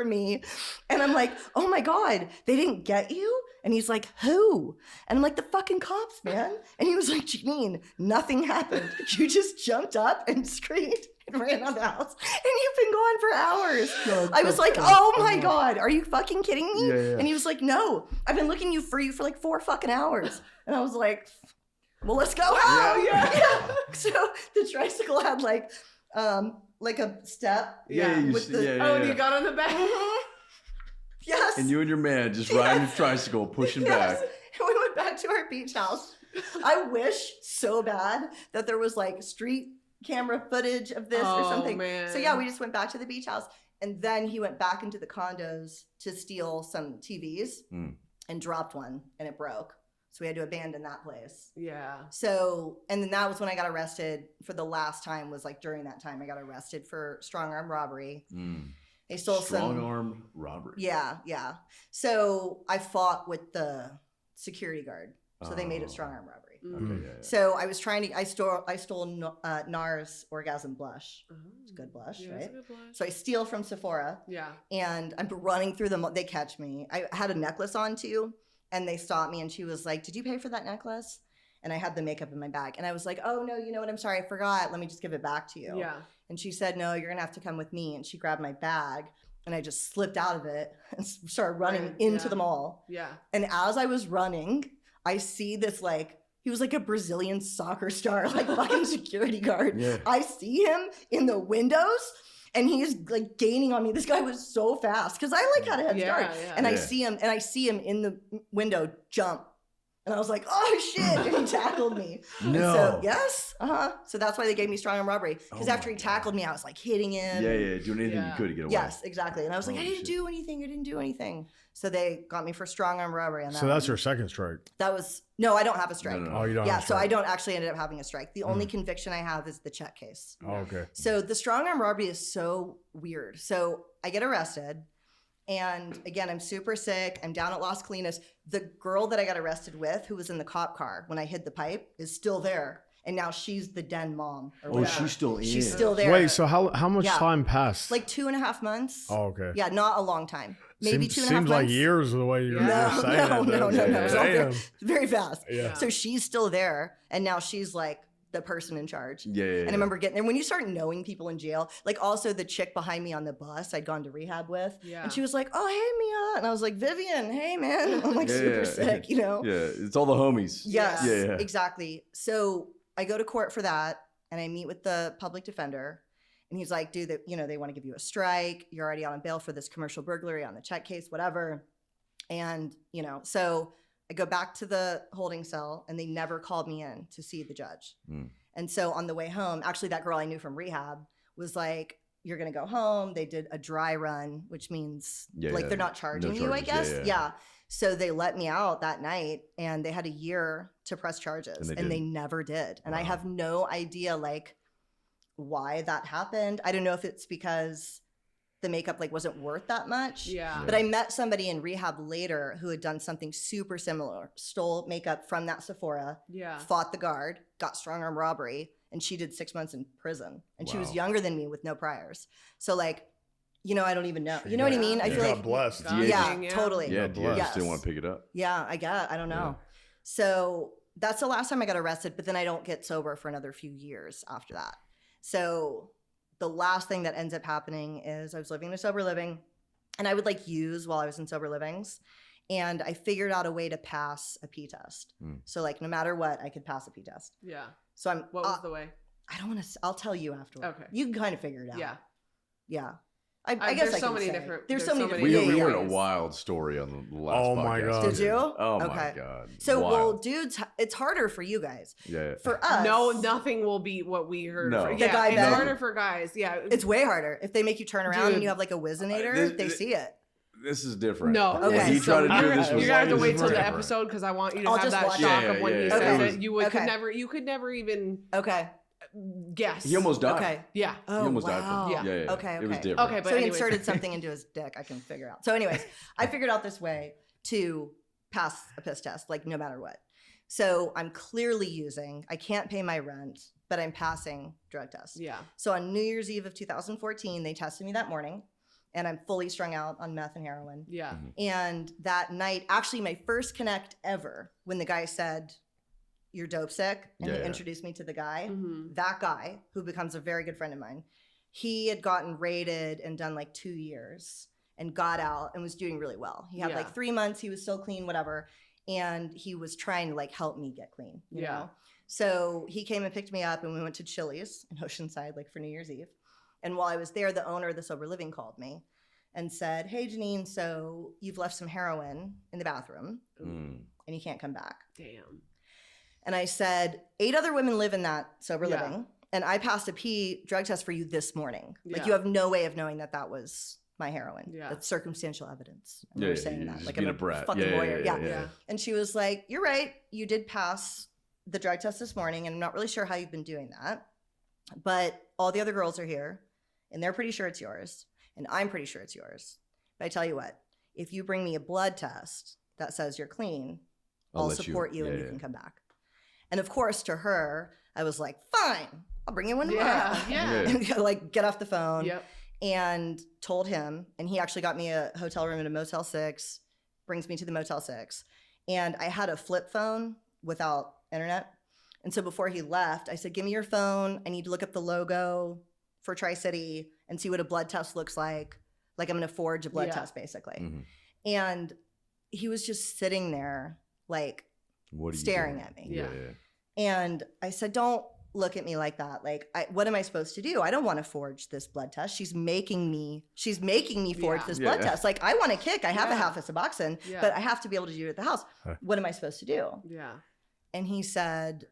me. And I'm like, oh my God, they didn't get you? And he's like, who? And I'm like, the fucking cops, man. And he was like, Jeannine, nothing happened. You just jumped up and screamed and ran out of the house. And you've been gone for hours. I was like, oh my God, are you fucking kidding me? And he was like, no, I've been looking for you for like 4 fucking hours. And I was like, well, let's go. So the tricycle had like a step. You got on the back. Yes. And you and your man just riding the tricycle, pushing back. And we went back to our beach house. I wish so bad that there was like street camera footage of this or something. Man. So yeah, we just went back to the beach house. And then he went back into the condos to steal some TVs. and dropped one and it broke. So we had to abandon that place. Yeah. So, and then that was when I got arrested for the last time, was like during that time I got arrested for strong arm robbery. They stole strong arm robbery. Yeah. So I fought with the security guard. So they made it strong arm robbery. Okay, So I was trying to, I stole NARS Orgasm Blush. It's a good blush, Yeah, right? it's a good blush. So I steal from Sephora. Yeah. And I'm running through them. They catch me. I had a necklace on too. And they stopped me and she was like, did you pay for that necklace? And I had the makeup in my bag. And I was like, oh no, you know what? I'm sorry, I forgot. Let me just give it back to you. Yeah. And she said, no, you're gonna have to come with me. And she grabbed my bag and I just slipped out of it and started running into the mall. Yeah. And as I was running, I see this he was like a Brazilian soccer star, like fucking security guard. Yeah. I see him in the windows and he's like gaining on me. This guy was so fast because I had a head start. Yeah. And I see him in the window jump. And I was like, oh shit. And he tackled me. No. So, yes. So that's why they gave me strong arm robbery. Because Oh after my he tackled me, I was like hitting him. Yeah, doing anything you could to get away. Yes, exactly. And I was like, I Holy didn't do anything. So they got me for strong arm robbery on that. So that's one. your second strike. That was, no, I don't have a strike. No. Oh, you don't Yeah, have a so I strike. don't actually ended up having a strike. The only conviction I have is the check case. Oh, okay. So the strong arm robbery is so weird. So I get arrested. And again, I'm super sick. I'm down at Las Colinas. The girl that I got arrested with, who was in the cop car when I hid the pipe, is still there. And now she's the den mom. Or Oh, whatever. she's still in. She's still there. Wait, so how much Yeah. time passed? Like 2.5 months. Oh, okay. Yeah, not a long time. Maybe Seems, 2.5 months. Seems like years the way you're Yeah. saying No, it. no. It's all Damn. very fast. Yeah. So she's still there. And now she's like the person in charge. Yeah. And I remember getting there. When you start knowing people in jail, like also the chick behind me on the bus I'd gone to rehab with. Yeah. And she was like, oh, hey, Mia. And I was like, Vivian, hey, man. I'm like super sick, you know? Yeah, it's all the homies. Yes, Yeah. exactly. So I go to court for that and I meet with the public defender. And he's like, dude, they want to give you a strike. You're already on bail for this commercial burglary on the check case, whatever. And, so I go back to the holding cell and they never called me in to see the judge. And so on the way home, actually that girl I knew from rehab was like, you're going to go home. They did a dry run, which means they're not charging you, I guess. Yeah. So they let me out that night and they had a year to press charges and they never did. And I have no idea why that happened. I don't know if it's because the makeup wasn't worth that much. Yeah. But I met somebody in rehab later who had done something super similar, stole makeup from that Sephora, fought the guard, got strong arm robbery, and she did 6 months in prison. And she was younger than me with no priors. So I don't even know. You know what I mean? I feel got like blessed. yeah, totally. Yeah, DA Yes. just didn't want to pick it up. Yeah, I don't know. So that's the last time I got arrested, but then I don't get sober for another few years after that. So the last thing that ends up happening is I was living in a sober living and I would use while I was in sober livings. And I figured out a way to pass a P test. So no matter what, I could pass a P test. Yeah. So What was the way? I don't want to, I'll tell you afterward. Okay. You can kind of figure it out. Yeah. Yeah. I guess there's I so can many say. different- There's so there's many so different. many We heard a ways. wild story on the last Oh podcast. my God. Did you? Oh Okay. my God. So, Wild. well, dudes, it's harder for you guys. Yeah. For us, No, nothing will beat what we heard. No. For, The yeah, guy it's that- harder for guys. Yeah. it's way harder. If they make you turn around Dude. and you have a Wizinator, they this- see it. This is different. No. Okay. What he tried to do this was You're gonna have to this wait was till the different. episode because I want you to I'll have just that watch shock it. of when Yeah, he yeah, said yeah. it. You Okay. could never even Okay. guess. He almost died. Okay. Yeah. Oh, He almost wow. died from Yeah. Okay. It was Okay. different. Okay, but So he anyways. inserted something into his dick. I can figure out. So, anyways, I figured out this way to pass a piss test, no matter what. So I'm clearly using. I can't pay my rent, but I'm passing drug tests. Yeah. So on New Year's Eve of 2014, they tested me that morning, and I'm fully strung out on meth and heroin. Yeah. And that night, actually my first connect ever, when the guy said, you're dope sick, and he introduced me to the guy, that guy, who becomes a very good friend of mine, he had gotten raided and done 2 years and got out and was doing really well. He had 3 months, he was still clean, whatever. And he was trying to help me get clean, you know? So he came and picked me up and we went to Chili's in Oceanside, for New Year's Eve. And while I was there, the owner of the Sober Living called me and said, hey, Jeannine, so you've left some heroin in the bathroom and you can't come back. Damn. And I said, 8 other women live in that Sober Living. And I passed a P drug test for you this morning. Yeah. You have no way of knowing that was my heroin. Yeah. That's circumstantial evidence. I remember saying that. Like, I'm being a a brat. fucking lawyer. Yeah. Yeah. And she was like, you're right. You did pass the drug test this morning, and I'm not really sure how you've been doing that. But all the other girls are here, and they're pretty sure it's yours, and I'm pretty sure it's yours. But I tell you what, if you bring me a blood test that says you're clean, I'll support you and you can come back. And of course, to her, I was like, fine, I'll bring you one tomorrow. Yeah. And like get off the phone. Yep. And told him, and he actually got me a hotel room at a Motel 6, brings me to the Motel 6. And I had a flip phone without internet. And so before he left, I said, give me your phone. I need to look up the logo for Tri-City and see what a blood test looks like. Like, I'm going to forge a blood test, basically. Mm-hmm. And he was just sitting there, like, staring at me. Yeah. And I said, don't look at me like that. Like, what am I supposed to do? I don't want to forge this blood test. She's making me forge this blood test. Like, I want to kick. I have a half a Suboxone, but I have to be able to do it at the house. What am I supposed to do? Yeah. And he said,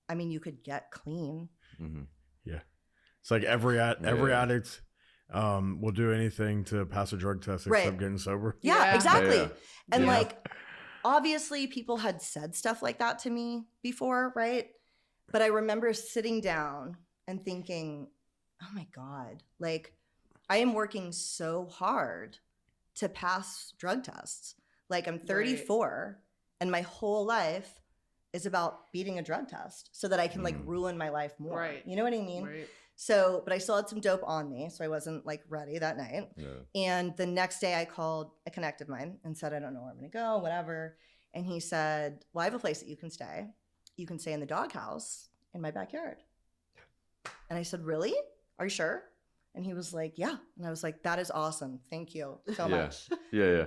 I mean, you could get clean. Mm-hmm. Yeah. It's like every addict will do anything to pass a drug test except getting sober. Yeah, exactly. Yeah. And like, obviously people had said stuff like that to me before, right? But I remember sitting down and thinking, oh my God, like, I am working so hard to pass drug tests. Like, I'm 34 and my whole life is about beating a drug test so that I can like ruin my life more. Right. You know what I mean? Right. So, but I still had some dope on me, so I wasn't like ready that night. Yeah. And the next day I called a connect of mine and said, I don't know where I'm going to go, whatever. And he said, well, I have a place that you can stay. You can stay in the doghouse in my backyard. And I said, really? Are you sure? And he was like, yeah. And I was like, that is awesome. Thank you so much. Yeah.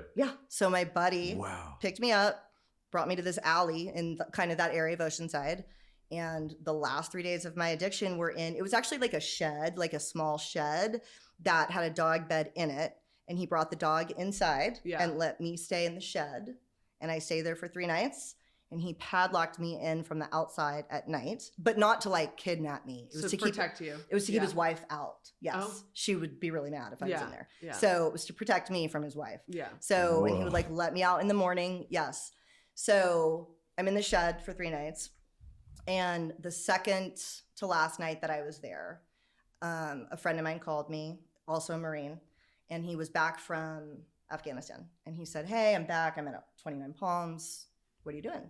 So my buddy Wow. picked me up, brought me to this alley in kind of that area of Oceanside. And the last 3 days of my addiction were in, it was actually like a shed, like a small shed that had a dog bed in it. And he brought the dog inside and let me stay in the shed. And I stayed there for 3 nights. And he padlocked me in from the outside at night, but not to like kidnap me. It was to protect you. It was to keep his wife out. Yes. Oh. She would be really mad if I was in there. Yeah. So it was to protect me from his wife. Yeah. So, and he would like let me out in the morning. Yes. So I'm in the shed for 3 nights. And the second to last night that I was there, a friend of mine called me, also a Marine, and he was back from Afghanistan. And he said, hey, I'm back. I'm at 29 Palms. What are you doing?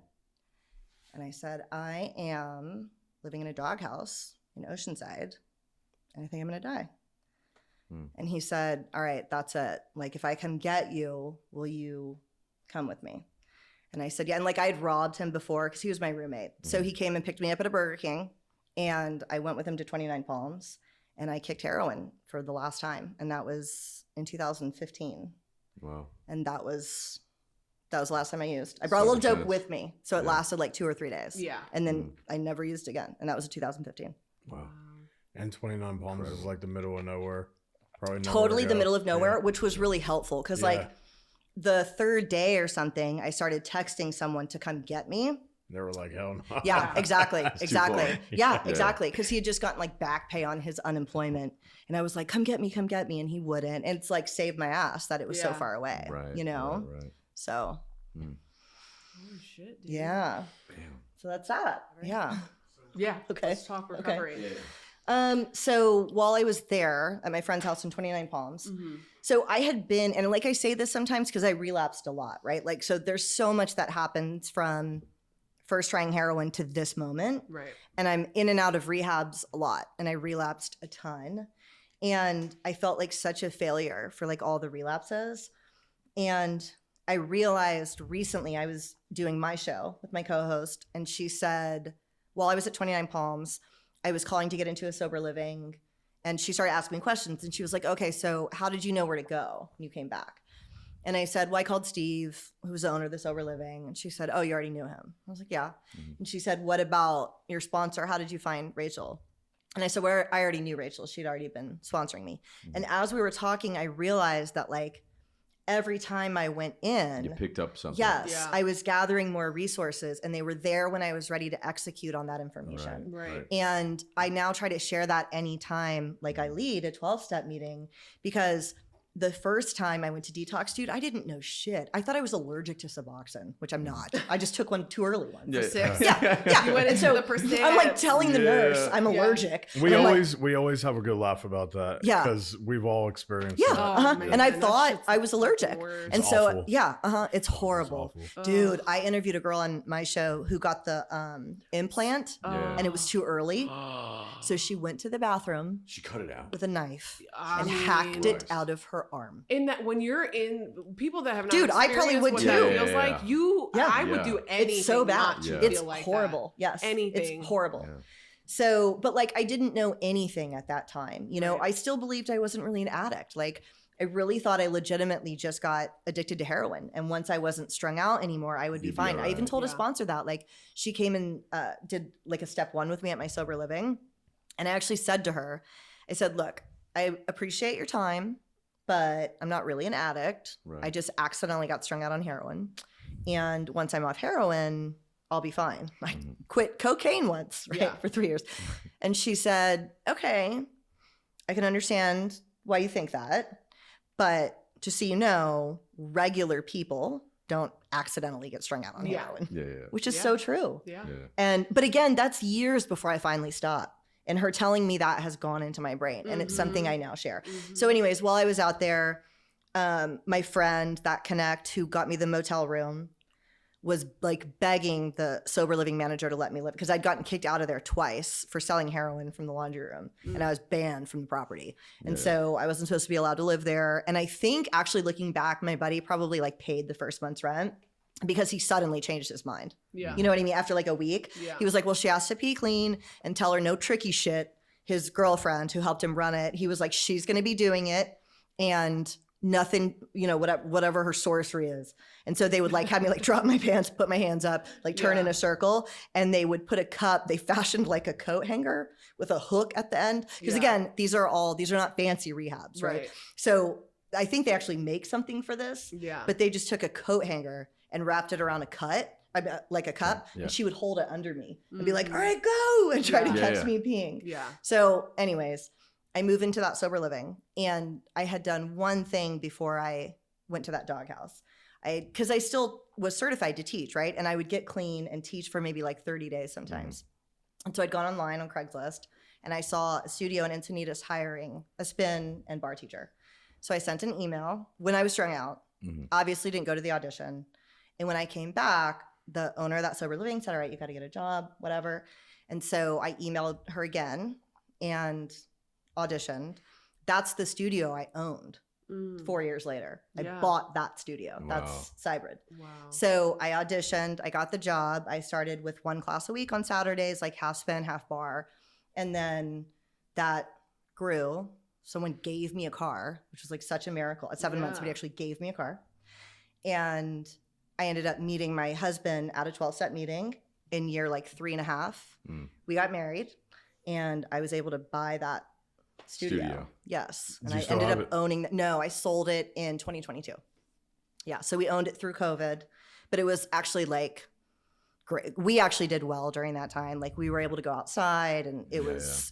And I said, I am living in a doghouse in Oceanside, and I think I'm going to die. And he said, all right, that's it. Like, if I come get you, will you come with me? And I said, yeah. And like, I'd robbed him before because he was my roommate. So he came and picked me up at a Burger King, and I went with him to 29 Palms, and I kicked heroin for the last time. And that was in 2015. Wow. And that was the last time I used. I brought a little dope with me. So it lasted like 2 or 3 days. Yeah. And then I never used again. And that was in 2015. Wow. And 29 Palms is like the middle of nowhere. Probably Totally the middle of nowhere, which was really helpful. Because like the 3rd day or something, I started texting someone to come get me. They were like, hell no. Yeah, exactly. Exactly. far. Yeah, exactly. Because he had just gotten like back pay on his unemployment. And I was like, come get me. And he wouldn't. And it's like saved my ass that it was so far away. Right. You know? Right. So. Holy shit, dude. Yeah. Damn. So that's that. Yeah. Yeah. Okay. Let's talk recovery. So while I was there at my friend's house in 29 Palms, so I had been, and like I say this sometimes because I relapsed a lot, right? Like, so there's so much that happens from first trying heroin to this moment. Right. And I'm in and out of rehabs a lot, and I relapsed a ton. And I felt like such a failure for like all the relapses. And I realized recently, I was doing my show with my co-host, and she said, while I was at 29 Palms, I was calling to get into a sober living, and she started asking me questions, and she was like, okay, so how did you know where to go when you came back? And I said, well, I called Steve, who's the owner of the sober living. And she said, oh, you already knew him. I was like, yeah. And she said, what about your sponsor? How did you find Rachel? And I said, well, I already knew Rachel. She'd already been sponsoring me. And as we were talking, I realized that like every time I went in, You picked up something. yes, Yeah. I was gathering more resources, and they were there when I was ready to execute on that information. Right. And I now try to share that anytime like I lead a 12-step meeting, because the first time I went to detox, dude, I didn't know shit. I thought I was allergic to Suboxone, which I'm not. I just took one too early one. Yeah. Yeah. You went into So the percent. I'm like telling the nurse I'm allergic. We And I'm always have a good laugh about that. Yeah. Because we've all experienced Yeah. that. man, And I that thought shit's I was allergic. worse. And It's so, awful. it's horrible. awful. Dude, I interviewed a girl on my show who got the implant Yeah. and it was too early. So she went to the bathroom She cut it out. with a knife I and mean, hacked it Christ. out of her arm. in that when you're in people that have not Dude, I probably experienced would what too. that Yeah, feels yeah, like yeah. I would do anything It's so bad. not to Yeah. It's feel like horrible. that. Yes. Anything. It's horrible. Yeah. So, but like I didn't know anything at that time. You know, Right. I still believed I wasn't really an addict. Like I really thought I legitimately just got addicted to heroin. And once I wasn't strung out anymore, I would be You'd be fine. I even alright. told a Yeah. sponsor that. Like she came and did like a step 1 with me at my sober living. And I actually said to her, I said, look, I appreciate your time, but I'm not really an addict. Right. I just accidentally got strung out on heroin. And once I'm off heroin, I'll be fine. I quit cocaine once, right, Yeah. for 3 years. And she said, okay, I can understand why you think that. But just so you know, regular people don't accidentally get strung out on Yeah. heroin, Yeah. which is Yeah. so true. Yeah. Yeah. But again, that's years before I finally stopped. And her telling me that has gone into my brain. And it's something I now share. Mhm. So anyways, while I was out there, my friend, that Connect, who got me the motel room, was like begging the sober living manager to let me live because I'd gotten kicked out of there twice for selling heroin from the laundry room and I was banned from the property. And Yeah. so I wasn't supposed to be allowed to live there. And I think actually looking back, my buddy probably like paid the first month's rent because he suddenly changed his mind. Yeah. You know what I mean? After like a week, Yeah. he was like, well, she has to pee clean and tell her no tricky shit. His girlfriend who helped him run it, he was like, she's going to be doing it and nothing, you know, whatever her sorcery is. And so they would like have me like drop my pants, put my hands up, like turn in Yeah. a circle, and they would put a cup. They fashioned like a coat hanger with a hook at the end. Because Yeah. again, these are not fancy rehabs, right? So I think they actually make something for this, Yeah. but they just took a coat hanger and wrapped it around a cut. Like a cup, Yeah. and she would hold it under me and be like, Mhm. all right, go, and try to Yeah. catch Yeah. me peeing. Yeah. So anyways, I moved into that sober living and I had done one thing before I went to that doghouse. Because I still was certified to teach, right? And I would get clean and teach for maybe like 30 days sometimes. And so I'd gone online on Craigslist and I saw a studio in Encinitas hiring a spin and bar teacher. So I sent an email when I was strung out, Mhm. obviously didn't go to the audition. And when I came back, the owner of that sober living said, all right, you got to get a job, whatever. And so I emailed her again and auditioned. That's the studio I owned Mm. 4 years later. I Yeah. bought that studio. Wow. That's Cybrid. Wow. So I auditioned. I got the job. I started with 1 class a week on Saturdays, like half spin, half bar. And then that grew. Someone gave me a car, which was like such a miracle. At 7 months, Yeah. somebody actually gave me a car. And I ended up meeting my husband at a 12-step meeting in year like 3.5. Mm. We got married and I was able to buy that studio. Studio. Yes. Do And you I still ended have up it? owning no, I sold it in 2022. Yeah. So we owned it through COVID, but it was actually like great. We actually did well during that time. Like we were able to go outside and it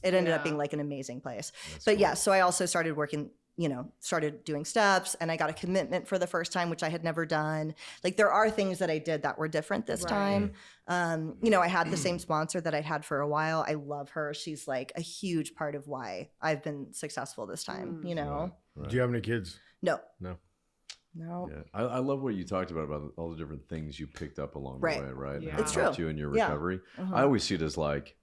ended up Yeah. being like an amazing place. That's But cool. yeah, so I also started working, started doing steps and I got a commitment for the first time, which I had never done. Like there are things that I did that were different this Right. time. I had the same sponsor that I'd had for a while. I love her. She's like a huge part of why I've been successful this time, Mm. know? Right. Do you have any kids? No. No. No. Yeah. I love what you talked about all the different things you picked up along Right. the way, right? Yeah. And It's how helped true. you in your Yeah. recovery. Uh-huh. I always see it as like,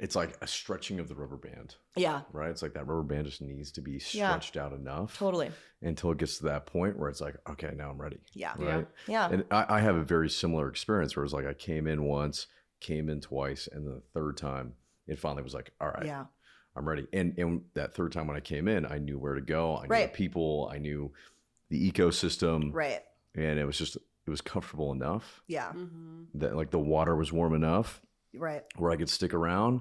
it's like a stretching of the rubber band, Yeah, right? It's like that rubber band just needs to be Yeah. stretched out enough totally. until it gets to that point where it's like, okay, now I'm ready. Yeah. Right. Yeah. And I have a very similar experience where it's like I came in once, came in twice, and the third time it finally was like, all right, Yeah. I'm ready. And that third time when I came in, I knew where to go. I knew Right. the people, I knew the ecosystem, Right. and it was comfortable enough Yeah. Mm-hmm. that like the water was warm enough Right. where I could stick around.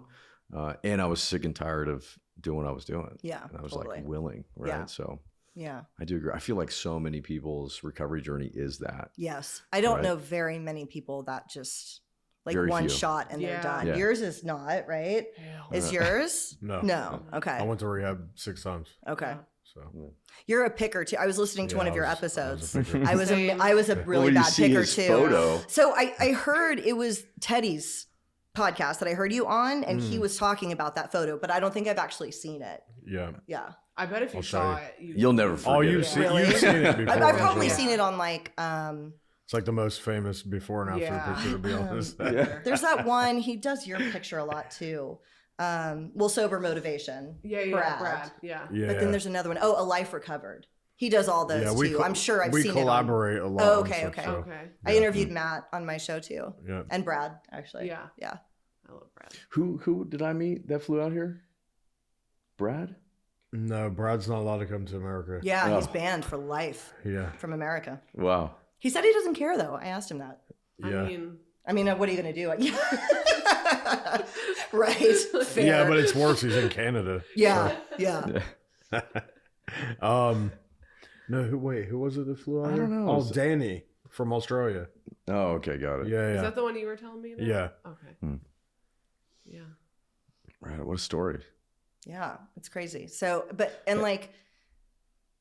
And I was sick and tired of doing what I was doing. Yeah. And I was totally. like willing, right? Yeah. So Yeah. I do agree. I feel like so many people's recovery journey is that. Yes. I don't Right. know very many people that just like Very one few. shot and they're Yeah. done. Yeah. Yours is not, right? Is yours? No. No. I Okay. went to rehab 6 times. Okay. So You're a picker too. I was listening to one of your episodes. I was a picker. I was a really you bad see picker his too. photo. So I heard it was Teddy's podcast that I heard you on, and he was talking about that photo, but I don't think I've actually seen it. Yeah. Yeah. I bet if you I'll show saw you. it, You'll never forget. Oh, it. you've seen it before. I've probably Yeah. seen it on like It's like the most famous before and after Yeah. picture, to be honest. Yeah. there's that one, he does your picture a lot too. Sober Motivation. Yeah, Brad. Yeah. Yeah. But then there's another one. Oh, A Life Recovered. He does all those too. I'm sure I've seen We collaborate a lot. Oh, on okay, stuff, okay. so, Okay. I interviewed Matt on my show too. Yeah. And Brad, actually. Yeah. Yeah. I love Brad. Who did I meet that flew out here? Brad? No, Brad's not allowed to come to America. Yeah, he's Oh. banned for life Yeah. from America. Wow. He said he doesn't care though. I asked him that. Yeah. I mean, what are you going to do? Right. Fair. Yeah, but it's worse. He's in Canada. Yeah. Yeah. No, who was it that flew out? I don't here? know. Oh, Is it- Danny from Australia. Oh, okay, got it. Yeah, Is yeah. that the one you were telling me about? Yeah. Okay. Hmm. Yeah. Right. What a story. Yeah. It's crazy. So, like,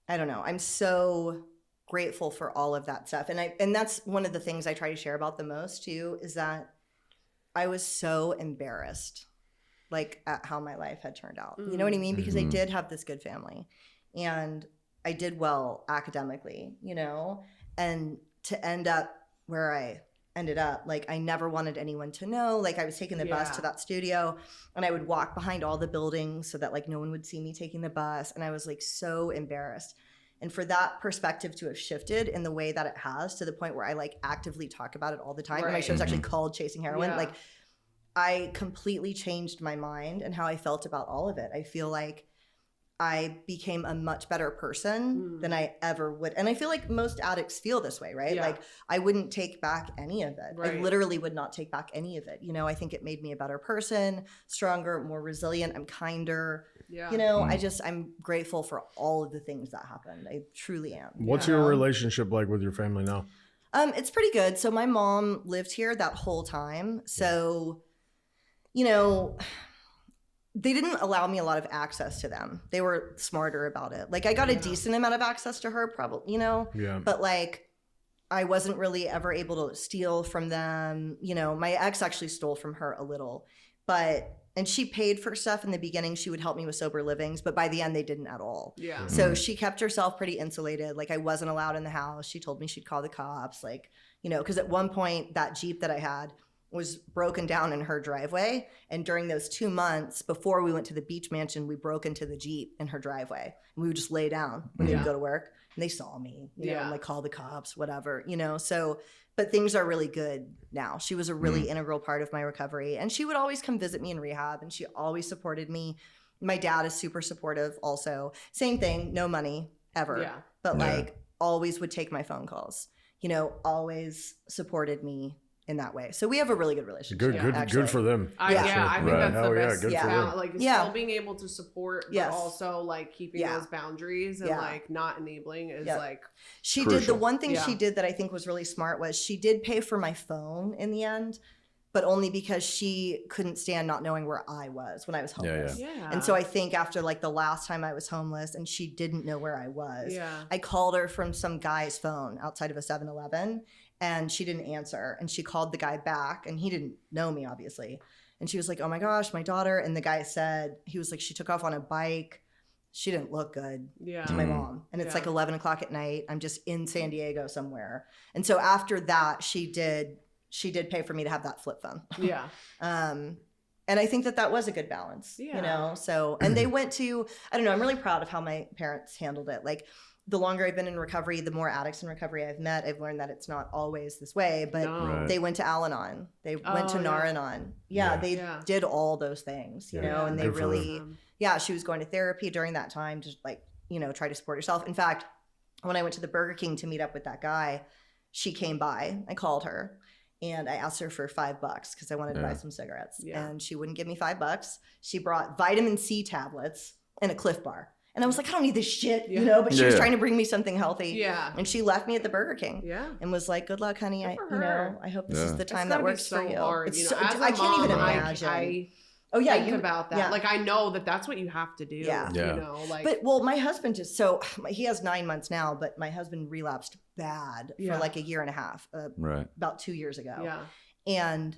I don't know. I'm so grateful for all of that stuff. And that's one of the things I try to share about the most too, is that I was so embarrassed, like, at how my life had turned out. You know what I mean? Because I did have this good family and I did well academically, you know, and to end up where I ended up, like, I never wanted anyone to know. Like, I was taking the bus to that studio and I would walk behind all the buildings so that, like, no one would see me taking the bus. And I was, like, so embarrassed. And for that perspective to have shifted in the way that it has, to the point where I, like, actively talk about it all the time. Right. My show's actually called Chasing Heroin. Yeah. Like, I completely changed my mind and how I felt about all of it. I feel like I became a much better person than I ever would. And I feel like most addicts feel this way, right? Yeah. Like, I wouldn't take back any of it. Right. I literally would not take back any of it. You know, I think it made me a better person, stronger, more resilient. I'm kinder. Yeah. You know, I'm grateful for all of the things that happened. I truly am. What's your relationship like with your family now? It's pretty good. So my mom lived here that whole time. So, you know, they didn't allow me a lot of access to them. They were smarter about it. Like, I got a decent amount of access to her, probably, you know, Yeah. but like, I wasn't really ever able to steal from them. You know, my ex actually stole from her a little, and she paid for stuff in the beginning. She would help me with sober livings, but by the end they didn't at all. Yeah. So she kept herself pretty insulated. Like, I wasn't allowed in the house. She told me she'd call the cops, like, you know, because at one point that Jeep that I had was broken down in her driveway. And during those 2 months before we went to the beach mansion, we broke into the Jeep in her driveway. And we would just lay down when they would go to work. And they saw me, you know, and like call the cops, whatever, you know. So, but things are really good now. She was a really integral part of my recovery. And she would always come visit me in rehab, and she always supported me. My dad is super supportive also. Same thing, no money ever. Yeah. But like, always would take my phone calls, you know, always supported me in that way. So we have a really good relationship. Good for them. I think that's Right. the Hell yeah, best. good for them. Like, still being able to support, but Yes. also like keeping those boundaries and like not enabling is like she crucial. did the one thing she did that I think was really smart was she did pay for my phone in the end, but only because she couldn't stand not knowing where I was when I was homeless. Yeah. And so I think after like the last time I was homeless and she didn't know where I was, I called her from some guy's phone outside of a 7-Eleven. And she didn't answer. And she called the guy back, and he didn't know me, obviously. And she was like, oh my gosh, my daughter. And the guy said, he was like, she took off on a bike. She didn't look good to my mom. And it's like 11 o'clock at night. I'm just in San Diego somewhere. And so after that, she did pay for me to have that flip phone. Yeah. And I think that was a good balance, you know? So, and they went to, I don't know, I'm really proud of how my parents handled it. Like, the longer I've been in recovery, the more addicts in recovery I've met, I've learned that it's not always this way, but they went to Al-Anon. They went to Nar-Anon. They did all those things, you know, and they really, she was going to therapy during that time to like, you know, try to support herself. In fact, when I went to the Burger King to meet up with that guy, she came by. I called her and I asked her for $5 because I wanted to buy some cigarettes. And she wouldn't give me $5. She brought vitamin C tablets and a Cliff Bar. And I was like, I don't need this shit, you know, but she was trying to bring me something healthy. Yeah. And she left me at the Burger King. Yeah. And was like, good luck, honey. I hope this is the time It's that gotta works be so for you. hard, It's you know, so, as a I can't even mom, imagine. Oh yeah, think about that. Yeah. Like I know that that's what you have to do. Yeah. You know, like. But well, my husband so he has 9 months now, but my husband relapsed bad for like a year and a half, about 2 years ago. Yeah. And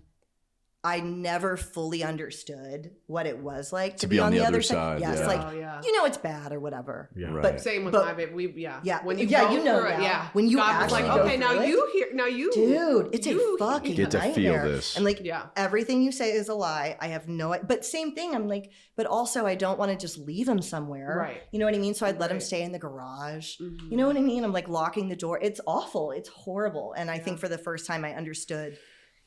I never fully understood what it was like to be on the other side. Yes, yeah. like you know it's bad or whatever. Yeah. Right. But same with my baby. When you go you know through it, now. When you God was actually like, go okay, now through it, you dude, it's a fucking get to feel nightmare. this. And like everything you say is a lie. I have but same thing. I'm like, but also I don't want to just leave him somewhere. Right. You know what I mean? So I'd let him stay in the garage. You know what I mean? I'm like locking the door. It's awful. It's horrible. And I think for the first time I understood,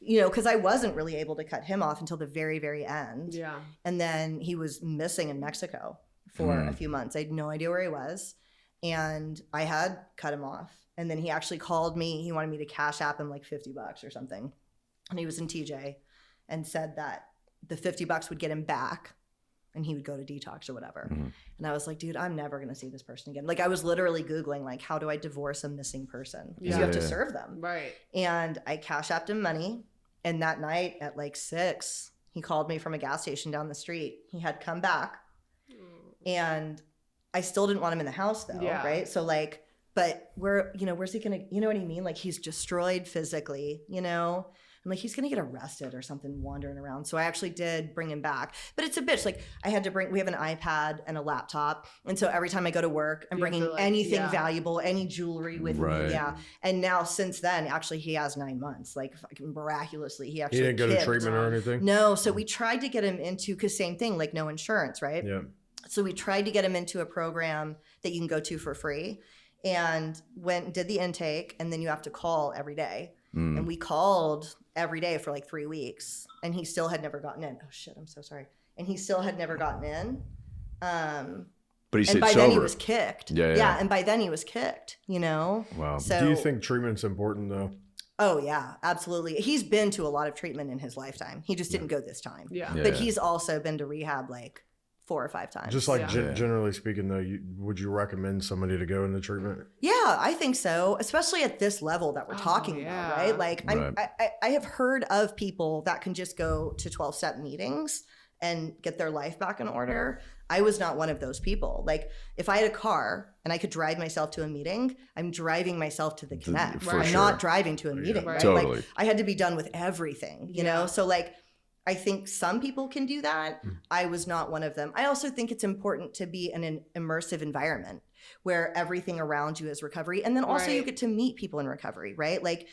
you know, because I wasn't really able to cut him off until the very, very end. Yeah. And then he was missing in Mexico for a few months. I had no idea where he was. And I had cut him off. And then he actually called me. He wanted me to cash app him like $50 or something. And he was in TJ and said that the $50 would get him back and he would go to detox or whatever. And I was like, dude, I'm never going to see this person again. Like I was literally Googling, like, how do I divorce a missing person? Because you have to serve them. Right. And I cash apped him money. And that night at like 6, he called me from a gas station down the street. He had come back. And I still didn't want him in the house though, right? So like, but where's he gonna, you know what I mean? Like he's destroyed physically, you know? I'm like, he's gonna get arrested or something wandering around. So I actually did bring him back. But it's a bitch. Like I had to we have an iPad and a laptop. And so every time I go to work, I'm bringing anything valuable, any jewelry with me. Yeah. And now since then, actually he has 9 months. Like fucking miraculously, he didn't go to treatment or anything? No. So we tried to get him into, cause same thing, like no insurance, right? Yeah. So we tried to get him into a program that you can go to for free and did the intake. And then you have to call every day. And we called every day for like 3 weeks and he still had never gotten in. Oh shit, I'm so sorry. And he still had never gotten in. But he stayed and by sober. then he was kicked. Yeah. And by then he was kicked, you know? Wow. So, do you think treatment's important though? Oh yeah, absolutely. He's been to a lot of treatment in his lifetime. He just didn't go this time. Yeah. But he's also been to rehab like 4 or 5 times. Just like generally speaking though, would you recommend somebody to go into treatment? Yeah, I think so, especially at this level that we're talking about, right? Like I have heard of people that can just go to 12-step meetings and get their life back in order. I was not one of those people. Like if I had a car and I could drive myself to a meeting, I'm driving myself to the Connect. I'm not driving to a meeting, right? Totally. Like I had to be done with everything, you know? So like I think some people can do that. I was not one of them. I also think it's important to be in an immersive environment where everything around you is recovery. And then also you get to meet people in recovery, right? Like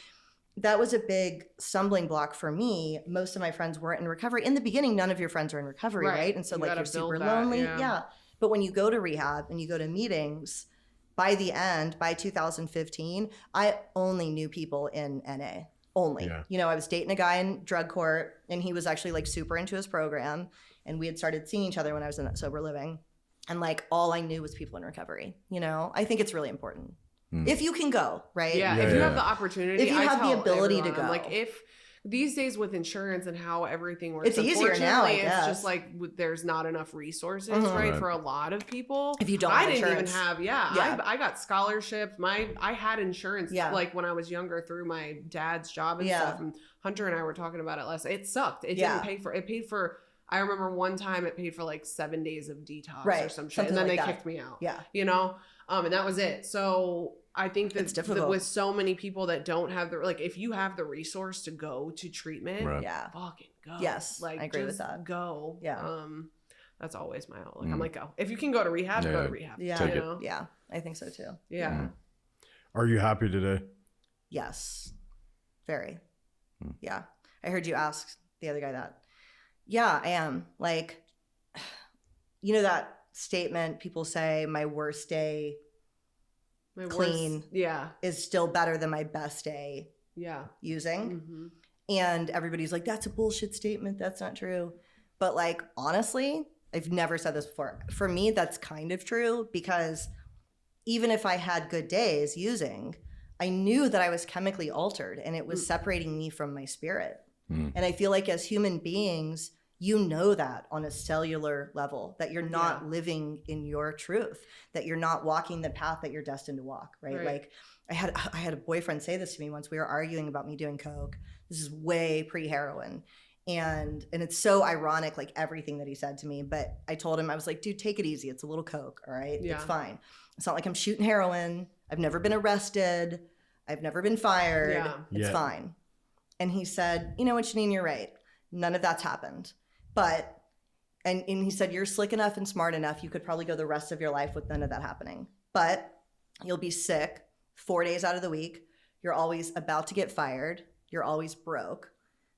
that was a big stumbling block for me. Most of my friends weren't in recovery. In the beginning, none of your friends are in recovery, right? And so like you're super lonely. Yeah. But when you go to rehab and you go to meetings, by the end, by 2015, I only knew people in NA. Only. You know, I was dating a guy in drug court and he was actually like super into his program and we had started seeing each other when I was in that sober living. And like all I knew was people in recovery. You know, I think it's really important. If you can go, right? Yeah. If you have the opportunity, if you have the ability to go. Like if these days with insurance and how everything works, it's easier now, I guess. It's just like there's not enough resources, right? For a lot of people. If you don't I have didn't insurance. even have, I got scholarships. I had insurance like when I was younger through my dad's job and stuff. And Hunter and I were talking about it last night. It sucked. It didn't pay for, I remember one time it paid for like 7 days of detox or some shit. And then they kicked me out. Yeah. You know? And that was it. So I think that, with so many people that don't have like, if you have the resource to go to treatment, fucking go. Yes. Like, I agree with that. Go. Yeah. That's always my outlook. I'm like, go. If you can go to rehab, go to rehab. Yeah. You know? Yeah. I think so too. Yeah. Are you happy today? Yes. Very. Yeah. I heard you ask the other guy that. Yeah, I am. Like, you know that statement people say, my worst day clean is still better than my best day using. And everybody's like, that's a bullshit statement. That's not true. But like, honestly, I've never said this before. For me, that's kind of true because even if I had good days using, I knew that I was chemically altered and it was separating me from my spirit. And I feel like as human beings, you know that on a cellular level, that you're not living in your truth, that you're not walking the path that you're destined to walk, right? Like I had a boyfriend say this to me once. We were arguing about me doing coke. This is way pre-heroin. And it's so ironic, like everything that he said to me. But I told him, I was like, dude, take it easy. It's a little coke, all right? Yeah. It's fine. It's not like I'm shooting heroin. I've never been arrested. I've never been fired. Yeah. It's fine. And he said, you know what, Jeannine, you're right. None of that's happened. But, and he said, you're slick enough and smart enough. You could probably go the rest of your life with none of that happening. But you'll be sick 4 days out of the week. You're always about to get fired. You're always broke.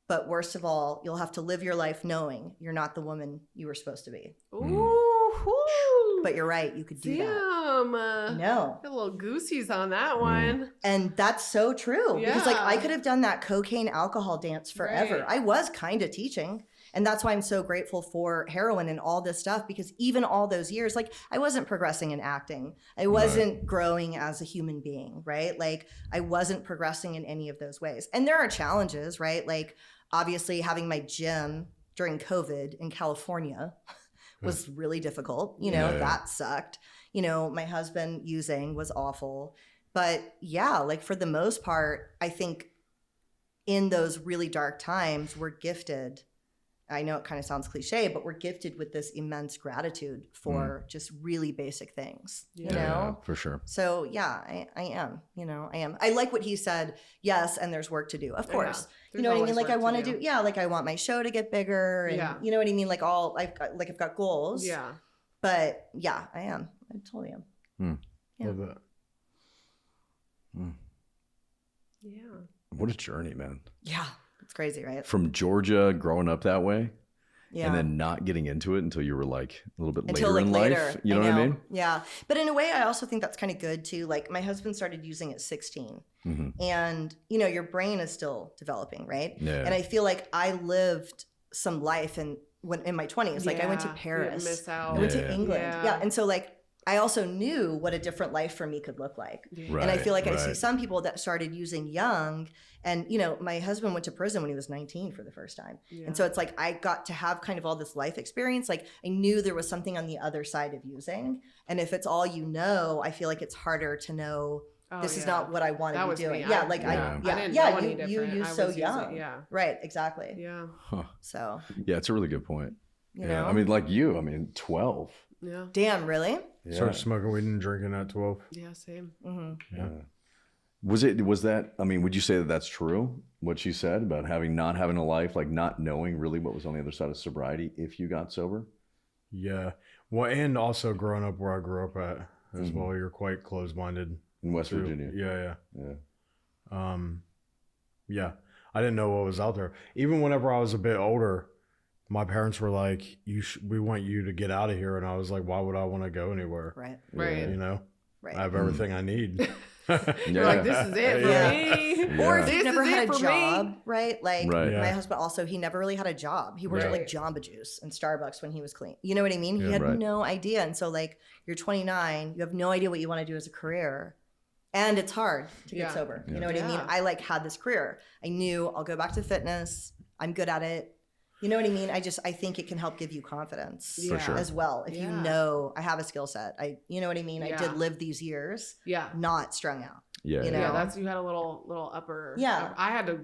But worst of all, you'll have to live your life knowing you're not the woman you were supposed to be. Ooh. But you're right. You could do that. Damn. No. Got a little goosies on that one. And that's so true. Because like Yeah. I could have done that cocaine alcohol dance forever. Right. I was kind of teaching. And that's why I'm so grateful for heroin and all this stuff, because even all those years, like I wasn't progressing in acting. I wasn't growing as a human being, right? Like I wasn't progressing in any of those ways. And there are challenges, right? Like obviously having my gym during COVID in California was really difficult. You know, that sucked. You know, my husband using was awful. But yeah, like for the most part, I think in those really dark times, we're gifted. I know it kind of sounds cliche, but we're gifted with this immense gratitude for just really basic things, you know? For sure. So yeah, I am, you know, I am. I like what he said. Yes. And there's work to do, of course. You know what I mean? Like I want to do, like I want my show to get bigger and you know what I mean? Like I've got goals. Yeah. But yeah, I am. I totally am. Yeah. Love that. Yeah. What a journey, man. Yeah. It's crazy, right? From Georgia, growing up that way, Yeah. and then not getting into it until you were like a little bit Until later like in later. life. You know what I mean? Yeah. But in a way, I also think that's kind of good too. Like my husband started using at 16 and you know, your brain is still developing, right? Yeah. And I feel like I lived some life in my 20s. Like I went to Yeah. You Paris. miss out. I went to Yeah. England. Yeah. Yeah. And so like I also knew what a different life for me could look like. Right, And I feel like I see right. some people that started using young. And, you know, my husband went to prison when he was 19 for the first time. Yeah. And so it's like I got to have kind of all this life experience. Like I knew there was something on the other side of using. And if it's all you know, I feel like it's harder to know this is not what I want to That be was me. doing. Yeah, like I didn't know any you different. use I so was young. using- yeah. Right, exactly. Yeah. Huh. So, Yeah, it's a really good point. you Yeah. know. I mean, like you, I mean, 12. Yeah. Damn, really? Yeah. Started smoking weed and drinking at 12. Yeah. Same. Mm-hmm. Yeah. Was that, I mean, would you say that that's true? What she said about not having a life, like not knowing really what was on the other side of sobriety if you got sober? Yeah. Well, and also growing up where I grew up at as well, you're quite closed-minded. In West too. Virginia. Yeah. Yeah. Yeah. I didn't know what was out there. Even whenever I was a bit older, my parents were like, we want you to get out of here. And I was like, why would I want to go anywhere? Right. Right. You know, Right. I have everything I need. You're like, this is it for me. Or if This you've never is it had a for me. job, right? Like Right. my Yeah. husband also, he never really had a job. He worked at Right. like Jamba Juice and Starbucks when he was clean. You know what I mean? He had Right. no idea. And so like you're 29, you have no idea what you want to do as a career. And it's hard to Yeah. get sober. Yeah. You know what I mean? Yeah. I like had this career. I knew I'll go back to fitness. I'm good at it. You know what I mean? I think it can help give you confidence For sure. as well. If you Yeah. know I have a skill set, you know what I mean? I Yeah. did live these years, Yeah. not strung out. Yeah. You know? Yeah. That's, you had a little upper. Yeah. I had to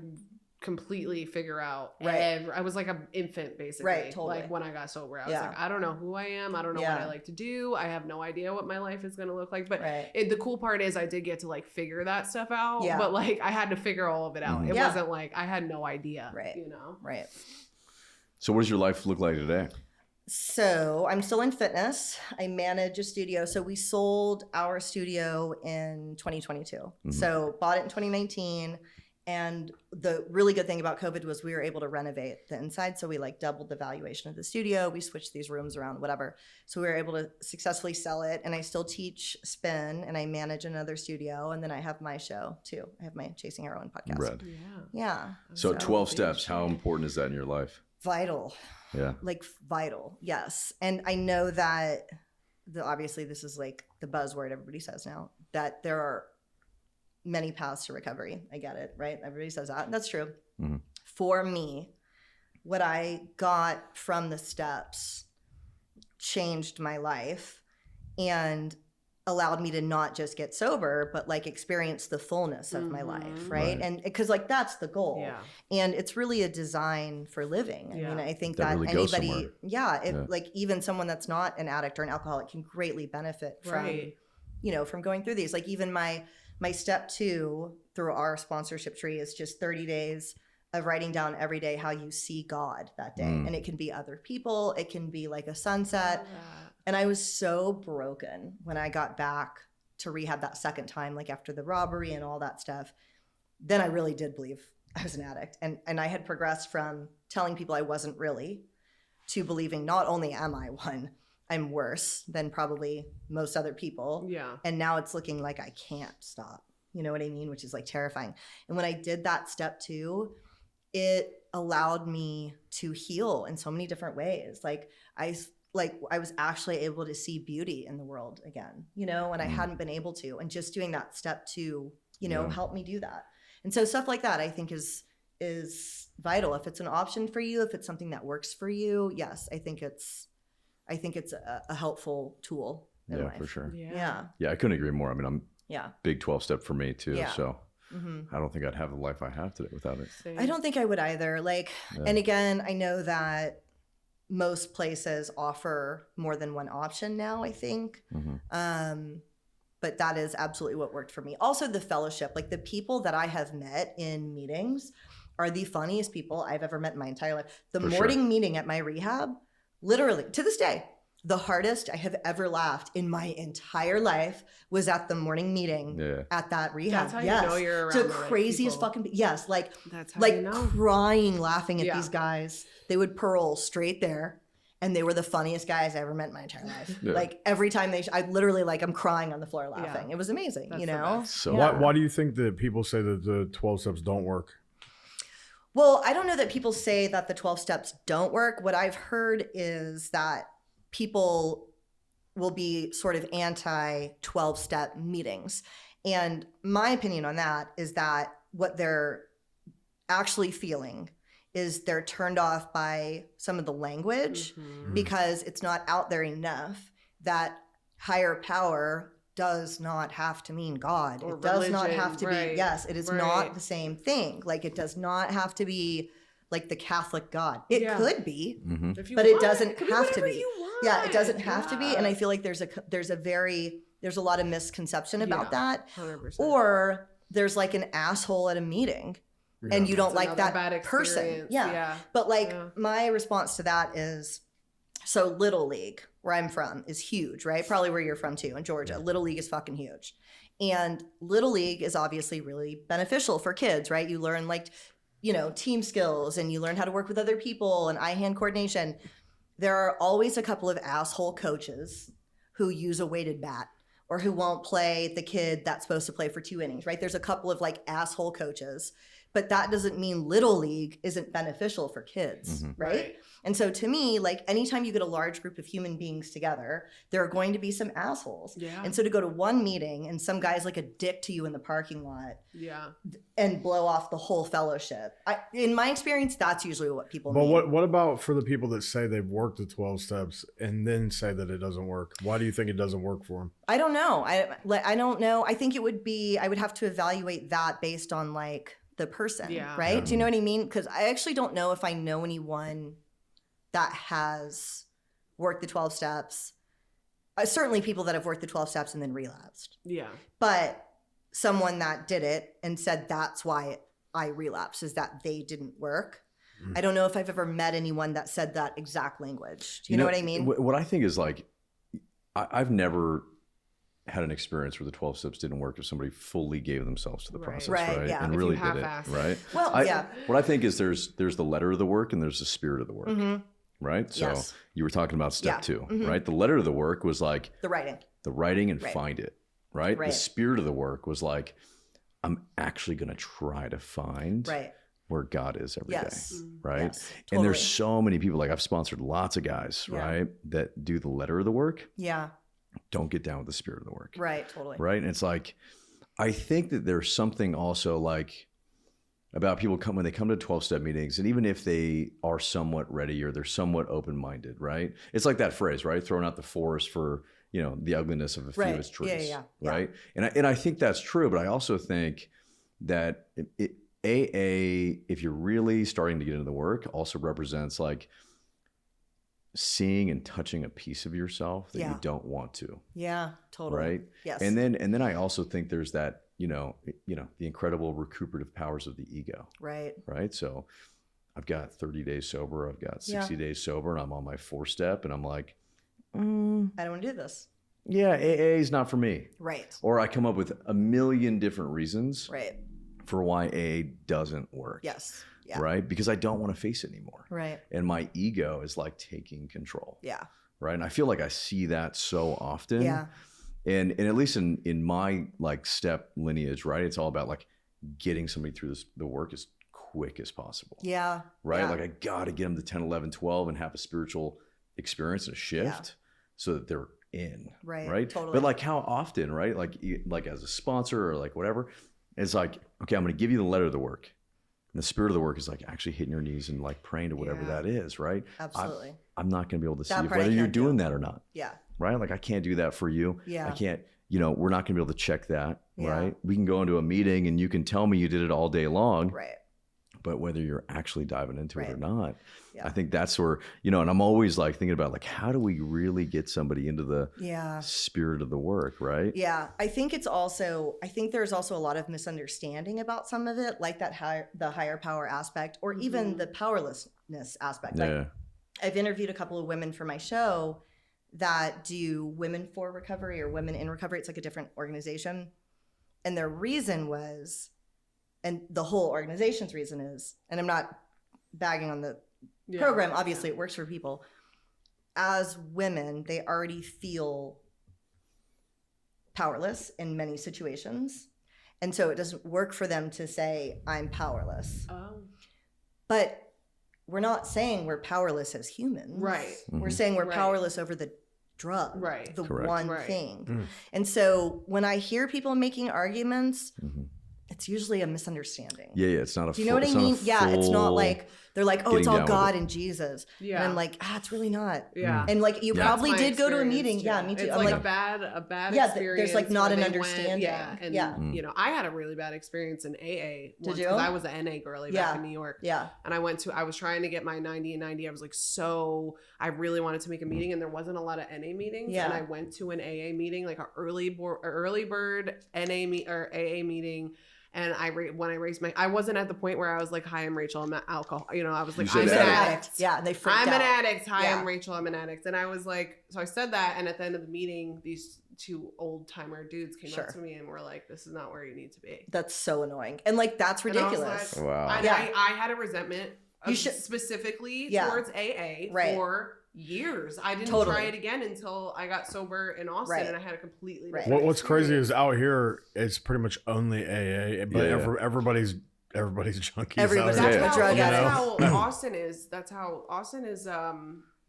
completely figure out. Right. I was like an infant basically. Right, totally. Like when I got sober, I was Yeah. like, I don't know who I am. I don't know what Yeah. I like to do. I have no idea what my life is going to look like. But Right. the cool part is I did get to like figure that stuff out. Yeah. But like I had to figure all of it out. Mhm. It Yeah. wasn't like I had no idea. Right. You know? Right. So what does your life look like today? So I'm still in fitness. I manage a studio. So we sold our studio in 2022. So bought it in 2019. And the really good thing about COVID was we were able to renovate the inside. So we like doubled the valuation of the studio. We switched these rooms around, whatever. So we were able to successfully sell it. And I still teach spin and I manage another studio. And then I have my show too. I have my Chasing Heroin podcast. Red. Yeah. Yeah. So 12 big steps. How shit. important is that in your life? Vital. Yeah. Like vital. Yes. And I know that obviously this is like the buzzword everybody says now, that there are many paths to recovery. I get it, right? Everybody says that. That's true. Mhm. For me, what I got from the steps changed my life. And allowed me to not just get sober, but like experience the fullness of my life, right? And because like that's the goal. Yeah. And it's really a design for living. I mean, I think that really goes anybody, somewhere. like even someone that's not an addict or an alcoholic can greatly benefit from, you know, from going through these. Like even my step 2 through our sponsorship tree is just 30 days of writing down every day how you see God that day. And it can be other people, it can be like a sunset. And I was so broken when I got back to rehab that second time, like after the robbery and all that stuff. Then I really did believe I was an addict. And I had progressed from telling people I wasn't really to believing not only am I one, I'm worse than probably most other people. Yeah. And now it's looking like I can't stop. You know what I mean? Which is like terrifying. And when I did that step 2, it allowed me to heal in so many different ways. Like I was actually able to see beauty in the world again, you know, and I hadn't been able to. And just doing that step 2, you know, helped me do that. And so stuff like that I think is vital. If it's an option for you, if it's something that works for you, yes, I think it's a helpful tool in life. For sure. Yeah. Yeah, I couldn't agree more. I mean, I'm Yeah. big 12 step for me too. Yeah. So I don't think I'd have the life I have today without it. Same. I don't think I would either. Like, and again, I know that most places offer more than one option now, I think. But that is absolutely what worked for me. Also the fellowship, like the people that I have met in meetings are the funniest people I've ever met in my entire life. The morning meeting at my rehab, literally to this day, the hardest I have ever laughed in my entire life was at the morning meeting at that rehab. That's how you know you're around the craziest right fucking yes, like that's how like you know. crying, laughing at these guys. They would pearl straight there, and they were the funniest guys I ever met in my entire life. Like every time I literally like I'm crying on the floor laughing. It was amazing, you know. So why do you think that people say that the 12 steps don't work? Well, I don't know that people say that the 12 steps don't work. What I've heard is that people will be sort of anti 12-step meetings. And my opinion on that is that what they're actually feeling is they're turned off by some of the language because it's not out there enough that higher power does not have to mean God. Or it does not religion, have to be, yes, it is right. not the same thing. Like it does not have to be like the Catholic God. It could be, If you but want, it doesn't could have to whatever be. you want. Yeah, it doesn't have to be. And I feel like there's a lot of misconception about that. 100%. Or there's like an asshole at a meeting and you don't That's like another that bad person. experience. Yeah. But like my response to that is, so Little League, where I'm from, is huge, right? Probably where you're from too, in Georgia. Little League is fucking huge. And Little League is obviously really beneficial for kids, right? You learn like, you know, team skills and you learn how to work with other people and eye-hand coordination. There are always a couple of asshole coaches who use a weighted bat or who won't play the kid that's supposed to play for 2 innings, right? There's a couple of like asshole coaches, but that doesn't mean Little League isn't beneficial for kids, right? And so to me, like anytime you get a large group of human beings together, there are going to be some assholes. Yeah. And so to go to one meeting and some guy's like a dick to you in the parking lot Yeah. and blow off the whole fellowship. In my experience, that's usually what people But mean. what about for the people that say they've worked the 12 steps and then say that it doesn't work? Why do you think it doesn't work for them? I don't know. I don't know. I think it would be, I would have to evaluate that based on like the person, right? Do you know what I mean? Because I actually don't know if I know anyone that has worked the 12 steps. Certainly people that have worked the 12 steps and then relapsed. Yeah. But someone that did it and said that's why I relapsed is that they didn't work. I don't know if I've ever met anyone that said that exact language. Do you know what I mean? What I think is like, I've never had an experience where the 12 steps didn't work if somebody fully gave themselves to the process, right? Yeah. And If really you did it, half-ass it. right? Well, What I think is there's the letter of the work and there's the spirit of the work, right? So Yes. you were talking about step 2, right? The letter of the work was like the writing. the writing and find it, right? Right. The spirit of the work was like, I'm actually going to try to find where God is every day, right? Yes, And there's totally. so many people, like I've sponsored lots of guys, right? That do the letter of the work, Yeah. don't get down with the spirit of the work. Right. Totally. Right. And it's like, I think that there's something also like about people when they come to 12-step meetings, and even if they are somewhat ready or they're somewhat open-minded, right? It's like that phrase, right? Throwing out the forest for the ugliness of a few Right. is trees. Yeah. Right. And I think that's true, but I also think that AA, if you're really starting to get into the work, also represents like seeing and touching a piece of yourself that you don't want to. Yeah, totally. Right. Yes. And then I also think there's that, the incredible recuperative powers of the ego. Right. Right. So I've got 30 days sober. I've got 60 days sober, and I'm on my 4th step, and I'm like, I don't want to do this. yeah, AA is not for me. Right. Or I come up with a million different reasons Right. for why AA doesn't work. Yes. Yeah. Right. Because I don't want to face it anymore. Right. And my ego is like taking control. Yeah. Right. And I feel like I see that so often. Yeah. And at least in my like step lineage, right, it's all about like getting somebody through the work as quick as possible. Yeah. Right. Yeah. Like I got to get them to 10, 11, 12 and have a spiritual experience and a shift so that they're in. Right. Right. Totally. But like how often, right? Like as a sponsor or like whatever, it's like, okay, I'm going to give you the letter of the work. And the spirit of the work is like actually hitting your knees and like praying to whatever that is. Right. Absolutely. I'm not going to be able to see That if part I whether you're can't do. doing that or not. Yeah. Right. Like I can't do that for you. Yeah. I can't, we're not going to be able to check that. Yeah. Right. We can go into a meeting and you can tell me you did it all day long. Right. But whether you're actually diving into it or not, Yeah. I think that's where, and I'm always like thinking about like, how do we really get somebody into the spirit of the work, right? Yeah. I think there's also a lot of misunderstanding about some of it, like the higher power aspect, or even the powerlessness aspect. Yeah. Like I've interviewed a couple of women for my show that do Women for Recovery or Women in Recovery. It's like a different organization. And their reason was, and the whole organization's reason is, and I'm not bagging on the program, obviously it works for people. As women, they already feel powerless in many situations. And so it doesn't work for them to say, I'm powerless. Oh. But we're not saying we're powerless as humans. Right. We're saying we're powerless over the drug, the Correct. one thing. And so when I hear people making arguments, it's usually a misunderstanding. Yeah. It's not a Do you know what I mean? Yeah, it's not like they're like, oh, it's all God and Jesus. Yeah. And I'm like, it's really not. Yeah. And like you probably did go to a meeting. Too. Yeah, me too. It's I'm like a bad experience. There's like not where an they understanding. And I had a really bad experience in AA once, you? because I was an NA girly back in New York. Yeah. And I was trying to get my 90 and 90. I was like, I really wanted to make a meeting, and there wasn't a lot of NA meetings. Yeah. And I went to an AA meeting, like an early bird AA meeting. And when I raised I wasn't at the point where I was like, hi, I'm Rachel, I'm an alcohol. I was like, I'm an addict. Yeah, and they freaked out. I'm an addict. Hi, I'm Rachel, I'm an addict. And I was like, so I said that. And at the end of the meeting, these 2 old timer dudes came up to me and were like, this is not where you need to be. That's so annoying. And like, that's ridiculous. And wow. I had a resentment specifically towards AA for years. I didn't try it again until I got sober in Austin, and I had a completely different What's crazy is out here it's pretty much only AA, but everybody's junkies. Everybody's that's drug how Austin is. That's how Austin is.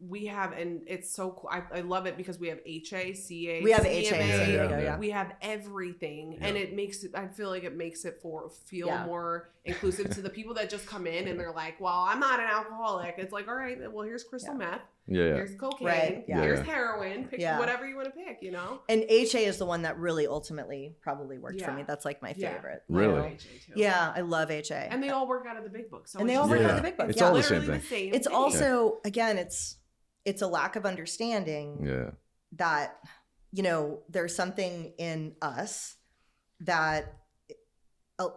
We have, and it's so cool. I love it because we have HA, CA, we have CMA, HA, we have everything, and it makes it. I feel like it makes it feel more inclusive to the people that just come in and they're like, "Well, I'm not an alcoholic." It's like, all right, well, here's crystal meth. Here's cocaine. Here's heroin. Pick whatever you want to pick. And HA is the one that really ultimately probably worked for me. That's like my favorite. Really? Yeah, I love HA. And they all work out of the big book. So and they all work out of the big book. It's all the same thing. It's also again, it's a lack of understanding that, there's something in us that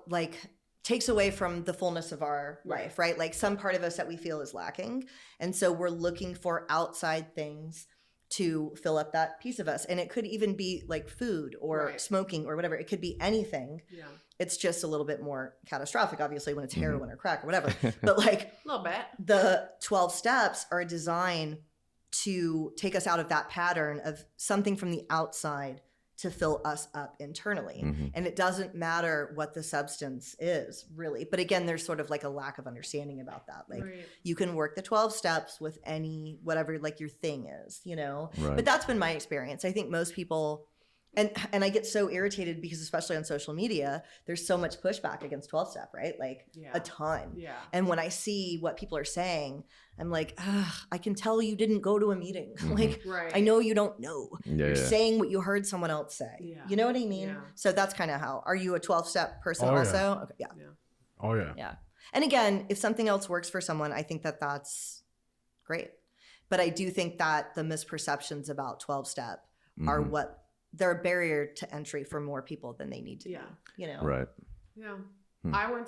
like takes away from the fullness of our life, right? Like some part of us that we feel is lacking. And so we're looking for outside things to fill up that piece of us. And it could even be like food or smoking or whatever. It could be anything. Yeah. It's just a little bit more catastrophic, obviously, when it's heroin or crack or whatever. But like a little bit. The 12 steps are designed to take us out of that pattern of something from the outside to fill us up internally. And it doesn't matter what the substance is, really. But again, there's sort of like a lack of understanding about that. Like you can work the 12 steps with whatever like your thing is, But that's been my experience. I think most people And I get so irritated because especially on social media, there's so much pushback against 12-step, right? Like a ton. Yeah. And when I see what people are saying, I'm like, ugh, I can tell you didn't go to a meeting. Like, Right. I know you don't know. Yeah, You're yeah. saying what you heard someone else say. Yeah. You know what I mean? Yeah. So that's kind of how. Are you a 12-step person Oh, yeah. also? Okay, yeah. Oh yeah. Yeah. And again, if something else works for someone, I think that that's great. But I do think that the misperceptions about 12-step are Mhm. what they're a barrier to entry for more people than they need to Yeah. be. You know? Right. Yeah. Hmm. I went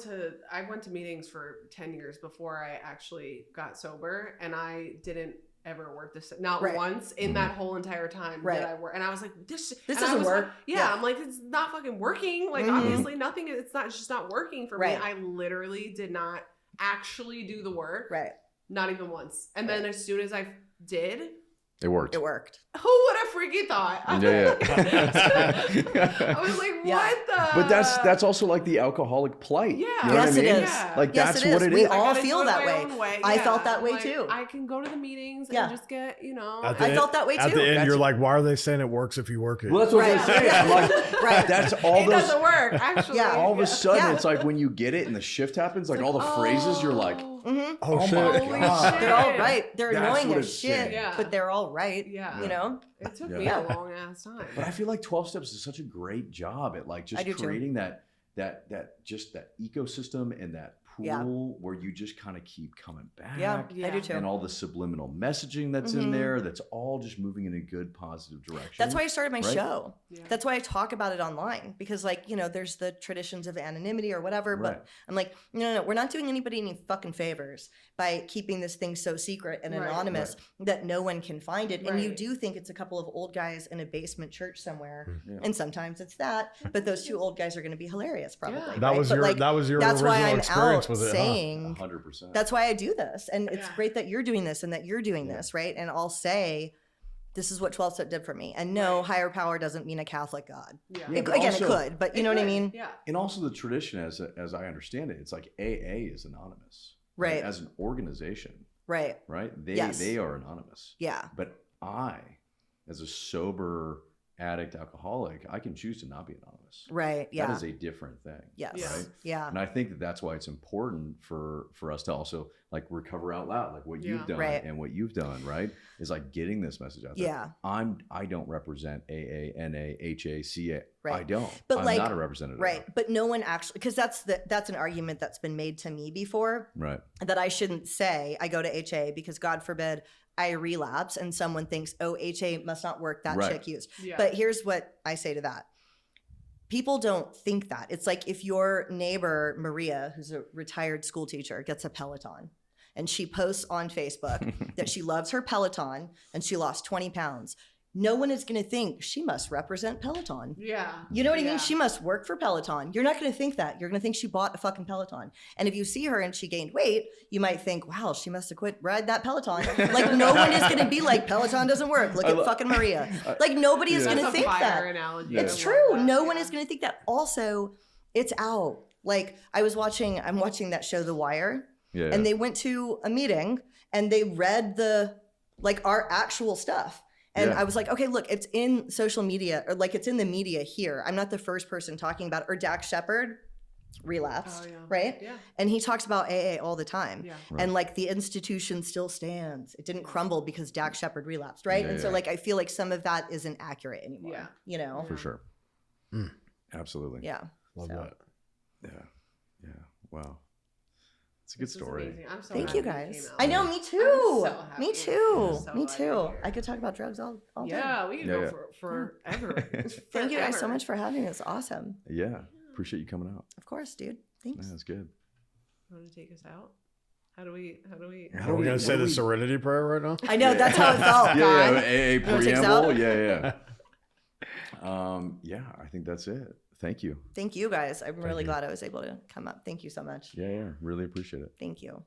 to meetings for 10 years before I actually got sober, and I didn't ever work this, not Right. once in that whole entire time Right. that I worked. And I was like, this This and I doesn't was work. like, yeah, I'm like, it's not fucking working. Like, Mhm. obviously nothing, it's just not working for Right. me. I literally did not actually do the work. Right. Not even once. And then as soon as I did, It worked. It worked. who would have freaking thought? Yeah, I was like, Yeah. what the? But that's also like the alcoholic plight. Yeah. You know Yes, what I it mean? is. Yeah. Like Yes, that's it what is. it We is. I all gotta feel do it that my way. own way. I Yeah. felt that way Like, too. I can go to the meetings Yeah. and just get, you know. At the I end- felt that way At too. the end, That's- you're like, why are they saying it works if you work it? Well, that's what Right. I'm saying. I'm like, Right. that's all it those. doesn't work, actually. Yeah. All of a sudden, Yeah. it's like when you get it and the shift happens, like all the phrases, you're like, Mm-hmm. oh, oh shit. my Holy God. shit. They're all right. They're That's annoying what as it's shit, saying. Yeah. but they're all right. Yeah. You know? It took Yeah. me a long ass time. But I feel like 12 Steps is such a great job at like I just do too. creating that ecosystem and that pool Yeah. where you just kind of keep coming back. Yeah, I Yeah. do too. And all the subliminal messaging that's in Mhm. there, that's all just moving in a good, positive direction. That's why I started my Right? show. Yeah. That's why I talk about it online because, like, you know, there's the traditions of anonymity or whatever. But Right. I'm like, no, we're not doing anybody any fucking favors by keeping this thing so secret and Right. anonymous that no one can find it. And you Right. do think it's a couple of old guys in a basement church somewhere, Yeah. and sometimes it's that. But those two old guys are going to be hilarious, probably. Yeah. right? That was But, your like, that was your that's why original I'm experience out with it, huh? saying. 100%. That's why I do this. And it's Yeah. great that you're doing this and that you're doing Yeah. this, right? And I'll say, this is what 12 Step did for me. And no, Right. higher power doesn't mean a Catholic God. Yeah. Yeah, It, but again, also- it could, but you know what I mean? Yeah. and also the tradition, as I understand it, it's like AA is anonymous. Right. As an organization, Right. right? Yes. They are anonymous. Yeah. But I, as a sober addict alcoholic, I can choose to not be anonymous. Right. Yeah. That is a different thing. Yes. Yeah. Right? Yeah. And I think that that's why it's important for us to also like recover out loud, like what you've Yeah. done Right. and what you've done, right? Is like getting this message out there. Yeah. I don't represent AA, NA, HA, CA. Right. I don't. But I'm like- not a representative. Right. But no one actually, because that's an argument that's been made to me before Right. that I shouldn't say I go to HA because God forbid I relapse and someone thinks, oh, HA must not work. That Right. chick used. Yeah. But here's what I say to that. People don't think that. It's like if your neighbor, Maria, who's a retired school teacher, gets a Peloton and she posts on Facebook that she loves her Peloton and she lost 20 pounds. No one is going to think she must represent Peloton. Yeah. You know what I Yeah. mean? She must work for Peloton. You're not going to think that. You're going to think she bought a fucking Peloton. And if you see her and she gained weight, you might think, wow, she must have quit ride that Peloton. Like no one is going to be like, Peloton doesn't work. Look at fucking Maria. Like nobody is Yeah. going to That's a think fire that. analogy. Yeah. It's I love true. that. No one Yeah. is going to think that. Also, it's out. Like I'm watching that show, The Wire, Yeah. and they went to a meeting and they read our actual stuff. And Yeah. I was like, okay, look, it's in social media or like it's in the media here. I'm not the first person talking about it. Or Dax Shepard relapsed, Oh, yeah. right? Yeah. And he talks about AA all the time. Yeah. Right. And like the institution still stands. It didn't crumble because Dax Shepard relapsed, right? Yeah, and so yeah. like I feel like some of that isn't accurate anymore. Yeah. You know? For sure. Mm. Absolutely. Yeah. Love So. that. Yeah. Yeah. Wow. It's a good This is story. amazing. I'm so Thank happy you came guys. out. I know, me too. I'm so happy. Me too. I'm so Me glad too. you're here. I could talk about drugs all day. Yeah, we can Yeah, go yeah. for forever. Thank you guys so Forever. much for having me. It's awesome. Yeah. Appreciate you coming out. Of course, dude. Thanks. Yeah, that's good. You want to take us out? How do we? How Are do we we- going to how say do the we- Serenity Prayer right now? I know that's how it felt. Yeah, God. AA wanna take us preamble. out? Yeah. Yeah. I think that's it. Thank you. Thank you guys. I'm really you. glad I was able to come up. Thank you so much. Yeah. Really appreciate it. Thank you.